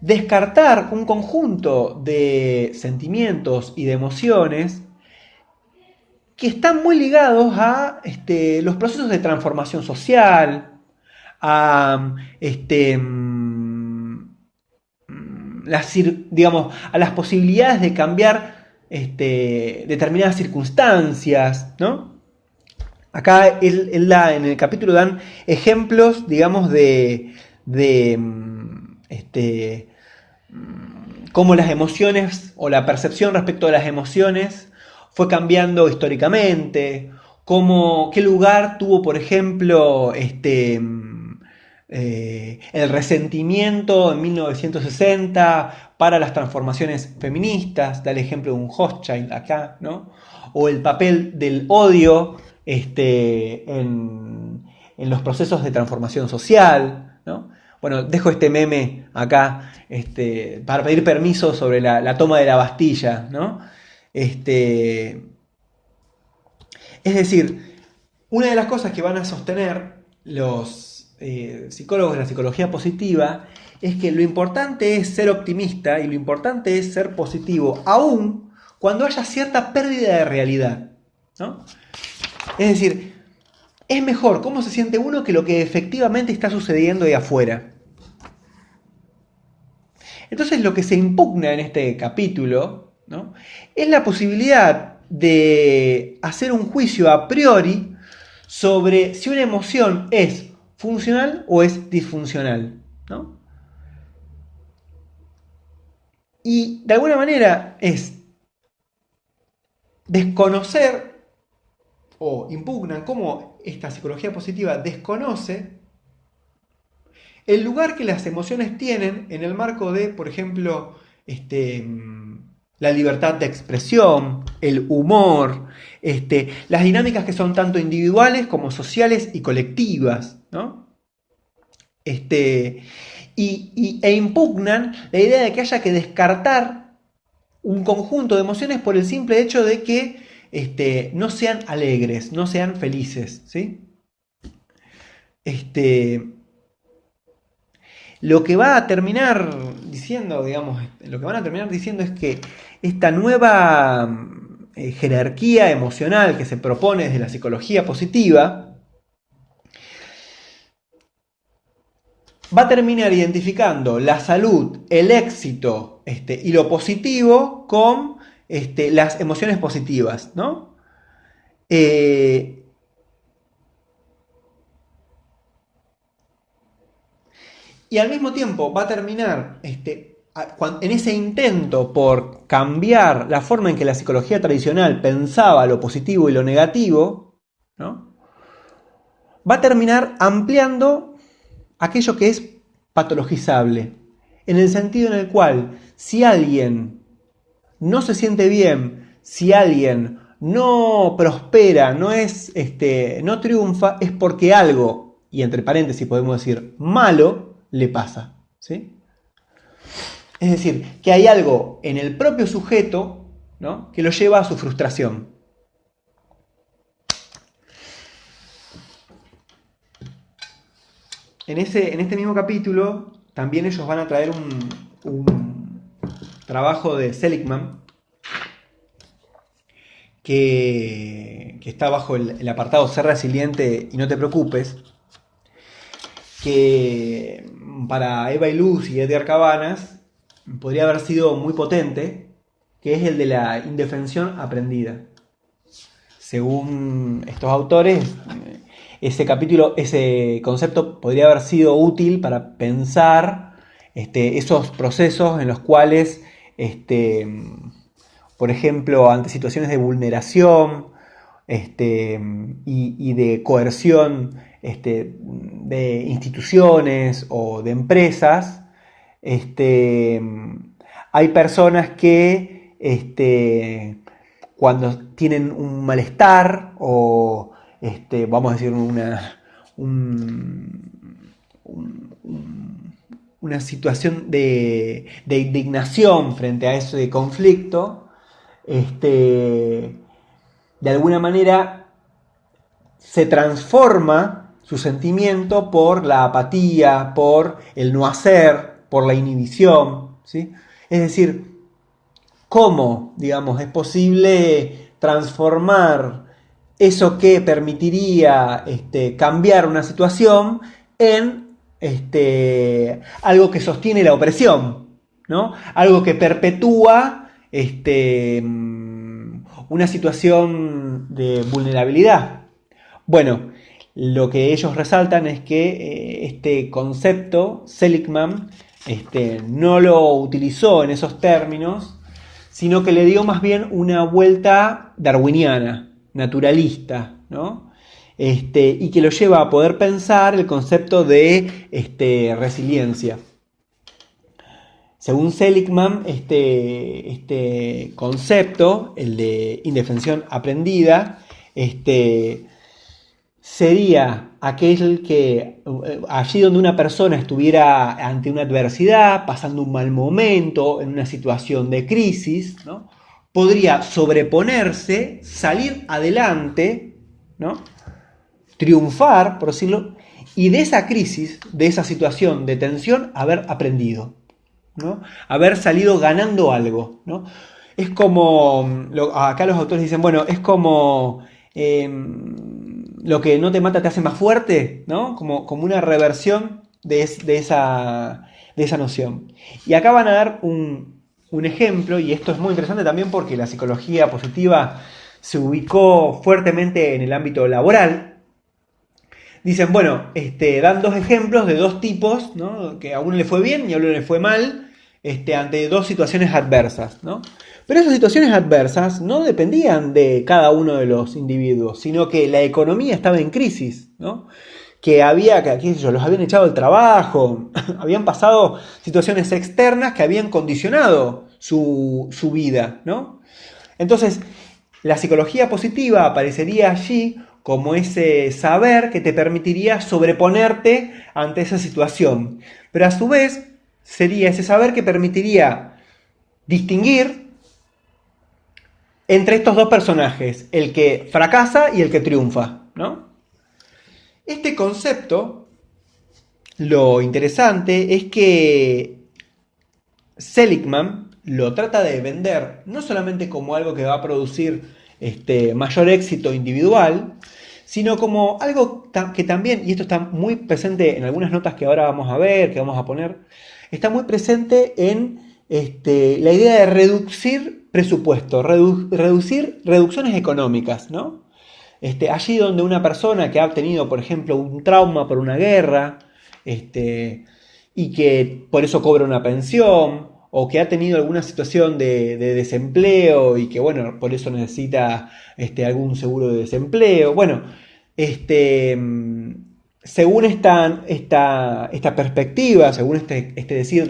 descartar un conjunto de sentimientos y de emociones que están muy ligados a los procesos de transformación social, a digamos, a las posibilidades de cambiar determinadas circunstancias, ¿no? Acá él da, en el capítulo dan ejemplos, digamos, de cómo las emociones o la percepción respecto de las emociones fue cambiando históricamente, qué lugar tuvo, por ejemplo, el resentimiento en 1960 para las transformaciones feministas, da el ejemplo de un Hochschild acá, ¿no? O el papel del odio en los procesos de transformación social, ¿no? Bueno, dejo este meme acá para pedir permiso sobre la toma de la Bastilla, ¿no? Es decir, una de las cosas que van a sostener los psicólogos de la psicología positiva es que lo importante es ser optimista y lo importante es ser positivo, aun cuando haya cierta pérdida de realidad, ¿no? Es decir, es mejor cómo se siente uno que lo que efectivamente está sucediendo ahí afuera. Entonces lo que se impugna en este capítulo, ¿no?, es la posibilidad de hacer un juicio a priori sobre si una emoción es funcional o es disfuncional, ¿no? Y de alguna manera es desconocer, o impugnan cómo esta psicología positiva desconoce el lugar que las emociones tienen en el marco de, por ejemplo, la libertad de expresión, el humor, las dinámicas que son tanto individuales como sociales y colectivas, ¿no? E impugnan la idea de que haya que descartar un conjunto de emociones por el simple hecho de que no sean alegres, no sean felices, ¿sí? Lo que va a terminar diciendo, digamos, lo que van a terminar diciendo es que esta nueva jerarquía emocional que se propone desde la psicología positiva va a terminar identificando la salud, el éxito y lo positivo con las emociones positivas, ¿no? Y al mismo tiempo va a terminar en ese intento por cambiar la forma en que la psicología tradicional pensaba lo positivo y lo negativo, ¿no?, va a terminar ampliando aquello que es patologizable, en el sentido en el cual si alguien no se siente bien, si alguien no prospera, no triunfa, es porque algo, y entre paréntesis podemos decir malo, le pasa, ¿sí? Es decir, que hay algo en el propio sujeto, ¿no?, que lo lleva a su frustración. En este mismo capítulo también ellos van a traer un trabajo de Seligman que está bajo el apartado Ser resiliente y no te preocupes, que para Eva Illouz y Edgar Cabanas podría haber sido muy potente, que es el de la indefensión aprendida. Según estos autores, ese concepto podría haber sido útil para pensar esos procesos en los cuales, por ejemplo, ante situaciones de vulneración y de coerción de instituciones o de empresas, hay personas que cuando tienen un malestar o vamos a decir una situación de indignación frente a ese conflicto, de alguna manera se transforma su sentimiento por la apatía, por el no hacer, por la inhibición, ¿sí? Es decir, ¿cómo, digamos, es posible transformar eso que permitiría cambiar una situación en algo que sostiene la opresión, ¿no? Algo que perpetúa una situación de vulnerabilidad. Bueno, lo que ellos resaltan es que este concepto Seligman no lo utilizó en esos términos, sino que le dio más bien una vuelta darwiniana, naturalista, ¿no? Y que lo lleva a poder pensar el concepto de resiliencia. Según Seligman, este concepto, el de indefensión aprendida, sería aquel que allí donde una persona estuviera ante una adversidad, pasando un mal momento, en una situación de crisis, ¿no? Podría sobreponerse, salir adelante, ¿no? Triunfar, por decirlo, y de esa crisis, de esa situación de tensión, haber aprendido, ¿no? Haber salido ganando algo, ¿no? Es como, acá los autores dicen, bueno, es como lo que no te mata te hace más fuerte, ¿no? Como una reversión de esa noción. Y acá van a dar un ejemplo, y esto es muy interesante también porque la psicología positiva se ubicó fuertemente en el ámbito laboral. Dicen, bueno, dan dos ejemplos de dos tipos, ¿no? Que a uno le fue bien y a uno le fue mal, ante dos situaciones adversas, ¿no? Pero esas situaciones adversas no dependían de cada uno de los individuos, sino que la economía estaba en crisis, ¿no? Que había, qué sé yo, los habían echado del trabajo, habían pasado situaciones externas que habían condicionado su vida, ¿no? Entonces, la psicología positiva aparecería allí como ese saber que te permitiría sobreponerte ante esa situación. Pero a su vez sería ese saber que permitiría distinguir entre estos dos personajes, el que fracasa y el que triunfa, ¿no? Este concepto, lo interesante es que Seligman lo trata de vender no solamente como algo que va a producir mayor éxito individual, sino como algo que también, y esto está muy presente en algunas notas que ahora vamos a ver, que vamos a poner, está muy presente en la idea de reducir presupuesto, reducir reducciones económicas, ¿no? Allí donde una persona que ha tenido, por ejemplo, un trauma por una guerra, y que por eso cobra una pensión, o que ha tenido alguna situación de desempleo y que, bueno, por eso necesita algún seguro de desempleo. Bueno, según esta perspectiva, según este decir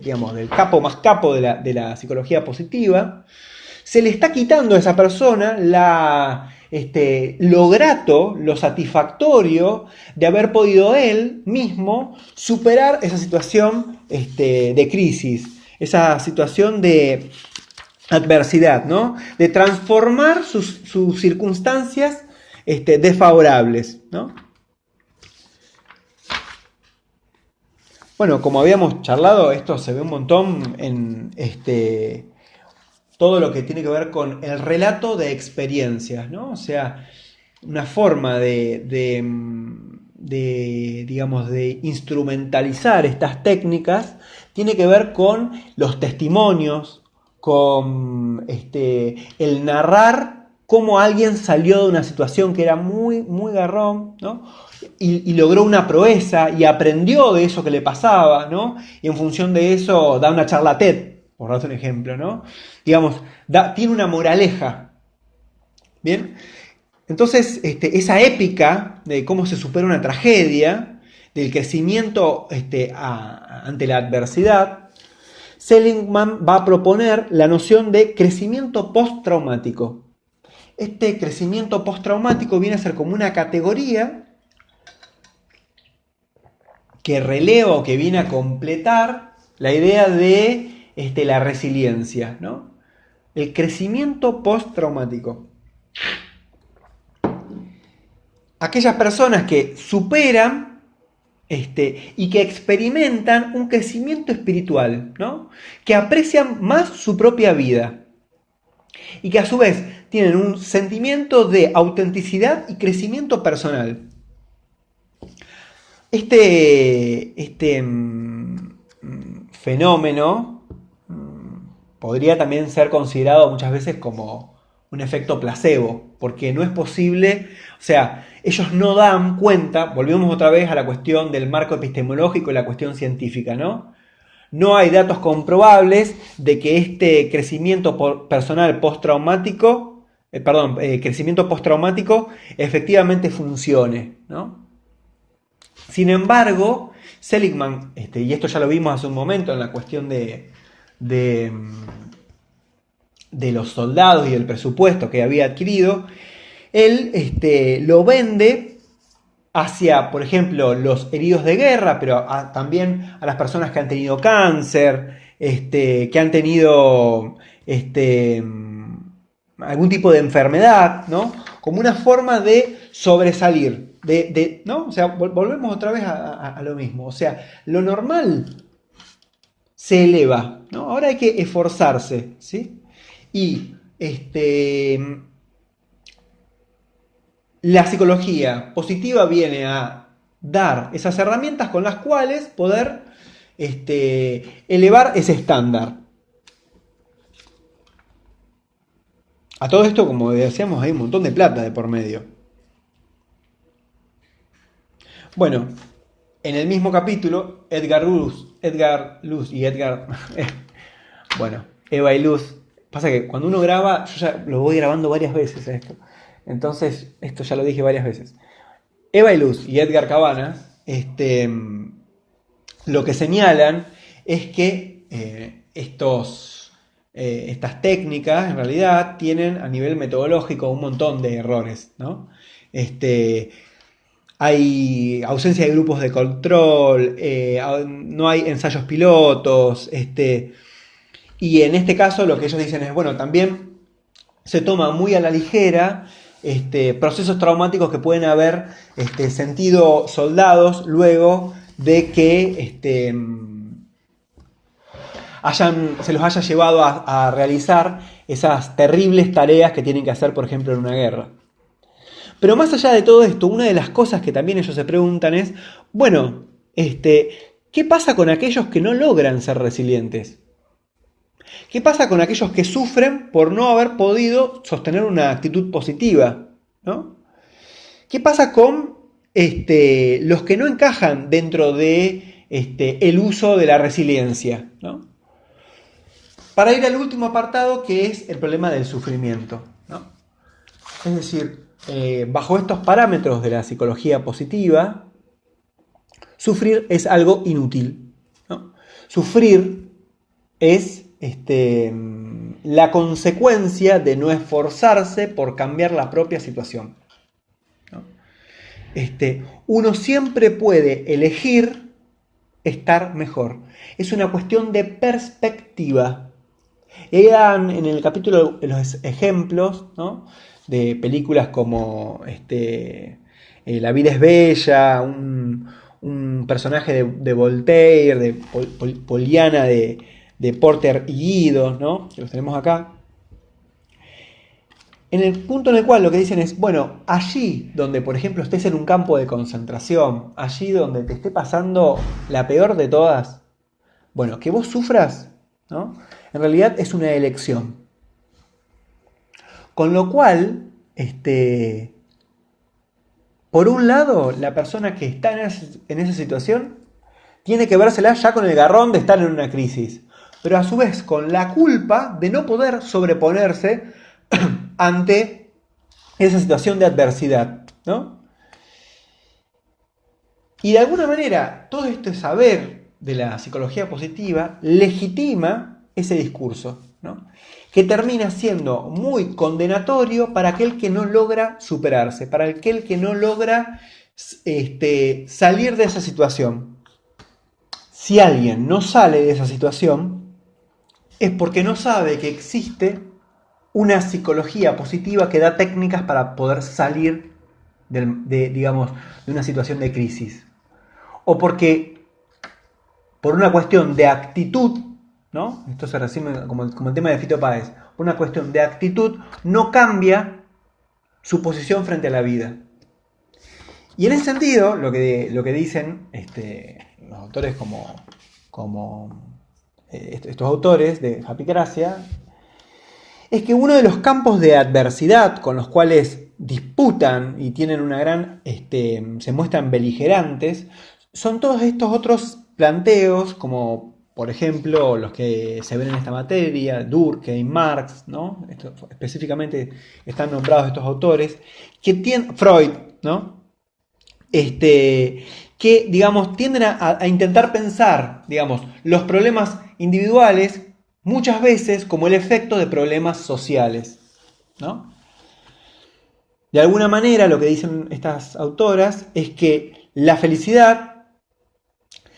digamos, del capo más capo de la psicología positiva, se le está quitando a esa persona lo grato, lo satisfactorio de haber podido él mismo superar esa situación de crisis, esa situación de adversidad, ¿no? De transformar sus circunstancias desfavorables, ¿no? Bueno, como habíamos charlado, esto se ve un montón en todo lo que tiene que ver con el relato de experiencias, ¿no? O sea, una forma digamos, de instrumentalizar estas técnicas tiene que ver con los testimonios, con el narrar cómo alguien salió de una situación que era muy, muy garrón, ¿no? Y logró una proeza y aprendió de eso que le pasaba, ¿no? Y en función de eso da una charla TED, por darte un ejemplo, ¿no? Digamos, tiene una moraleja, ¿bien? Entonces, esa épica de cómo se supera una tragedia, del crecimiento ante la adversidad, Seligman va a proponer la noción de crecimiento postraumático. Este crecimiento postraumático viene a ser como una categoría que releva o que viene a completar la idea de la resiliencia, ¿no? El crecimiento postraumático. Aquellas personas que superan y que experimentan un crecimiento espiritual, ¿no? Que aprecian más su propia vida y que a su vez tienen un sentimiento de autenticidad y crecimiento personal. fenómeno podría también ser considerado muchas veces como un efecto placebo, porque no es posible, o sea, ellos no dan cuenta, volvemos otra vez a la cuestión del marco epistemológico y la cuestión científica, ¿no? No hay datos comprobables de que este crecimiento personal postraumático, crecimiento postraumático efectivamente funcione, ¿no? Sin embargo, Seligman, y esto ya lo vimos hace un momento en la cuestión de, de los soldados y el presupuesto que había adquirido, él lo vende hacia, por ejemplo, los heridos de guerra, pero también a las personas que han tenido cáncer, que han tenido algún tipo de enfermedad, ¿no? Como una forma de sobresalir, ¿no? O sea, volvemos otra vez a lo mismo. O sea, lo normal se eleva, ¿no? Ahora hay que esforzarse, ¿sí? Y la psicología positiva viene a dar esas herramientas con las cuales poder elevar ese estándar. A todo esto, como decíamos, hay un montón de plata de por medio. Bueno, en el mismo capítulo, Edgar Luz y Edgar... bueno, Eva y Luz. Pasa que cuando uno graba, yo ya lo voy grabando varias veces esto. Entonces, esto ya lo dije varias veces. Eva y Luz y Edgar Cabanas, lo que señalan es que estas técnicas en realidad tienen a nivel metodológico un montón de errores, ¿no? Hay ausencia de grupos de control, no hay ensayos pilotos, y en este caso lo que ellos dicen es, bueno, también se toma muy a la ligera procesos traumáticos que pueden haber sentido soldados luego de que se los haya llevado a realizar esas terribles tareas que tienen que hacer, por ejemplo, en una guerra. Pero más allá de todo esto, una de las cosas que también ellos se preguntan es, bueno, ¿qué pasa con aquellos que no logran ser resilientes? ¿Qué pasa con aquellos que sufren por no haber podido sostener una actitud positiva? ¿No? ¿Qué pasa con los que no encajan dentro de el uso de la resiliencia? ¿No? Para ir al último apartado, que es el problema del sufrimiento, ¿no? Es decir, bajo estos parámetros de la psicología positiva, sufrir es algo inútil, ¿no? Sufrir es la consecuencia de no esforzarse por cambiar la propia situación, ¿no? Uno siempre puede elegir estar mejor. Es una cuestión de perspectiva. Y ahí dan en el capítulo los ejemplos, ¿no? De películas como La vida es bella, un personaje de Voltaire, de Poliana, de Porter y Guido, ¿no? Que los tenemos acá. En el punto en el cual lo que dicen es, bueno, allí donde por ejemplo estés en un campo de concentración, allí donde te esté pasando la peor de todas, bueno, que vos sufras, ¿no? En realidad es una elección. Con lo cual, por un lado, la persona que está en esa situación tiene que vérsela ya con el garrón de estar en una crisis, pero a su vez con la culpa de no poder sobreponerse ante esa situación de adversidad, ¿no? Y de alguna manera, todo este saber de la psicología positiva legitima ese discurso, ¿no? Que termina siendo muy condenatorio para aquel que no logra superarse, para aquel que no logra salir de esa situación. Si alguien no sale de esa situación, es porque no sabe que existe una psicología positiva que da técnicas para poder salir digamos, de una situación de crisis. O porque, por una cuestión de actitud, ¿no? Esto se resume como el tema de Fito Páez, por una cuestión de actitud, no cambia su posición frente a la vida. Y en ese sentido, lo que dicen los autores como estos autores de Japicracia, es que uno de los campos de adversidad con los cuales disputan y tienen una gran, se muestran beligerantes, son todos estos otros planteos, como por ejemplo los que se ven en esta materia, Durkheim, Marx, ¿no? Específicamente están nombrados estos autores, que tienen, Freud, ¿no? Que, digamos, tienden a intentar pensar, digamos, los problemas individuales muchas veces como el efecto de problemas sociales, ¿no? De alguna manera lo que dicen estas autoras es que la felicidad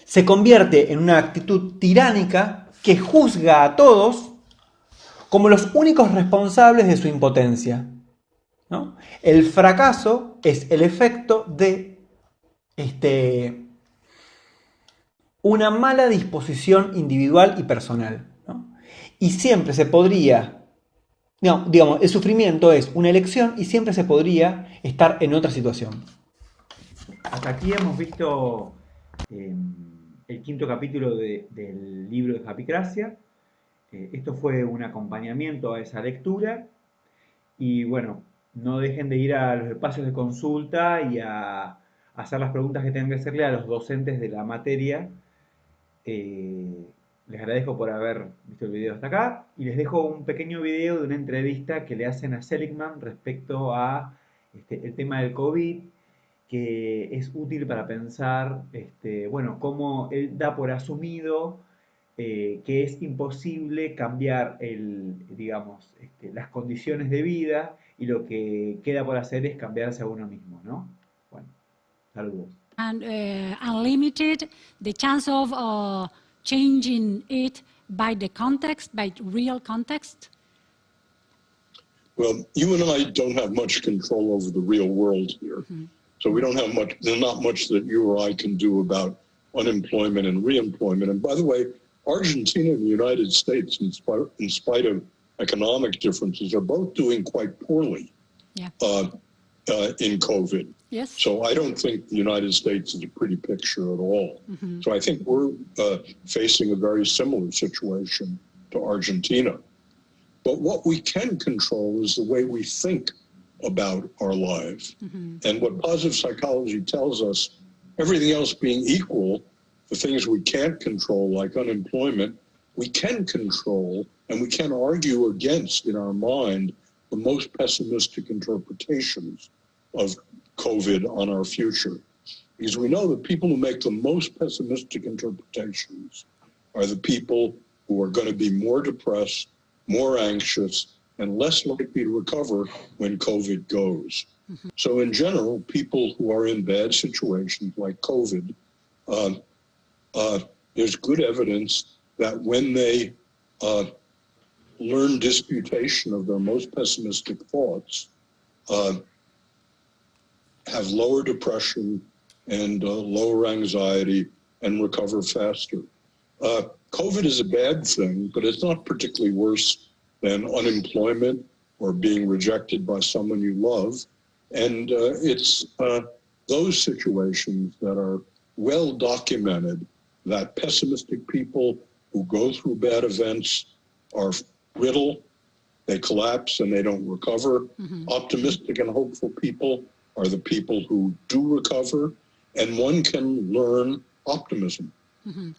se convierte en una actitud tiránica que juzga a todos como los únicos responsables de su impotencia, ¿no? El fracaso es el efecto de una mala disposición individual y personal, ¿no? Y siempre se podría, no, digamos, el sufrimiento es una elección y siempre se podría estar en otra situación. Hasta aquí hemos visto el quinto capítulo del libro de Japicracia. Esto fue un acompañamiento a esa lectura y bueno, no dejen de ir a los espacios de consulta y a hacer las preguntas que tengan que hacerle a los docentes de la materia. Les agradezco por haber visto el video hasta acá y les dejo un pequeño video de una entrevista que le hacen a Seligman respecto a el tema del COVID, que es útil para pensar, bueno, cómo él da por asumido que es imposible cambiar digamos, las condiciones de vida y lo que queda por hacer es cambiarse a uno mismo, ¿no? Bueno, saludos. And unlimited, the chance of changing it by the context, by real context? Well, you and I don't have much control over the real world here. Mm-hmm. So we don't have much, there's not much that you or I can do about unemployment and reemployment. And by the way, Argentina and the United States, in spite of economic differences, are both doing quite poorly in COVID. Yes. So I don't think the United States is a pretty picture at all. Mm-hmm. So I think we're facing a very similar situation to Argentina. But what we can control is the way we think about our lives. Mm-hmm. And what positive psychology tells us, everything else being equal, the things we can't control, like unemployment, we can control, and we can argue against in our mind the most pessimistic interpretations of COVID on our future. Because we know that people who make the most pessimistic interpretations are the people who are going to be more depressed, more anxious, and less likely to recover when COVID goes. Mm-hmm. So in general, people who are in bad situations like COVID, there's good evidence that when they learn disputation of their most pessimistic thoughts, have lower depression and lower anxiety and recover faster. COVID is a bad thing, but it's not particularly worse than unemployment or being rejected by someone you love. And it's those situations that are well documented, that pessimistic people who go through bad events are brittle, they collapse and they don't recover. Mm-hmm. Optimistic and hopeful people are the people who do recover, and one can learn optimism. Mm-hmm.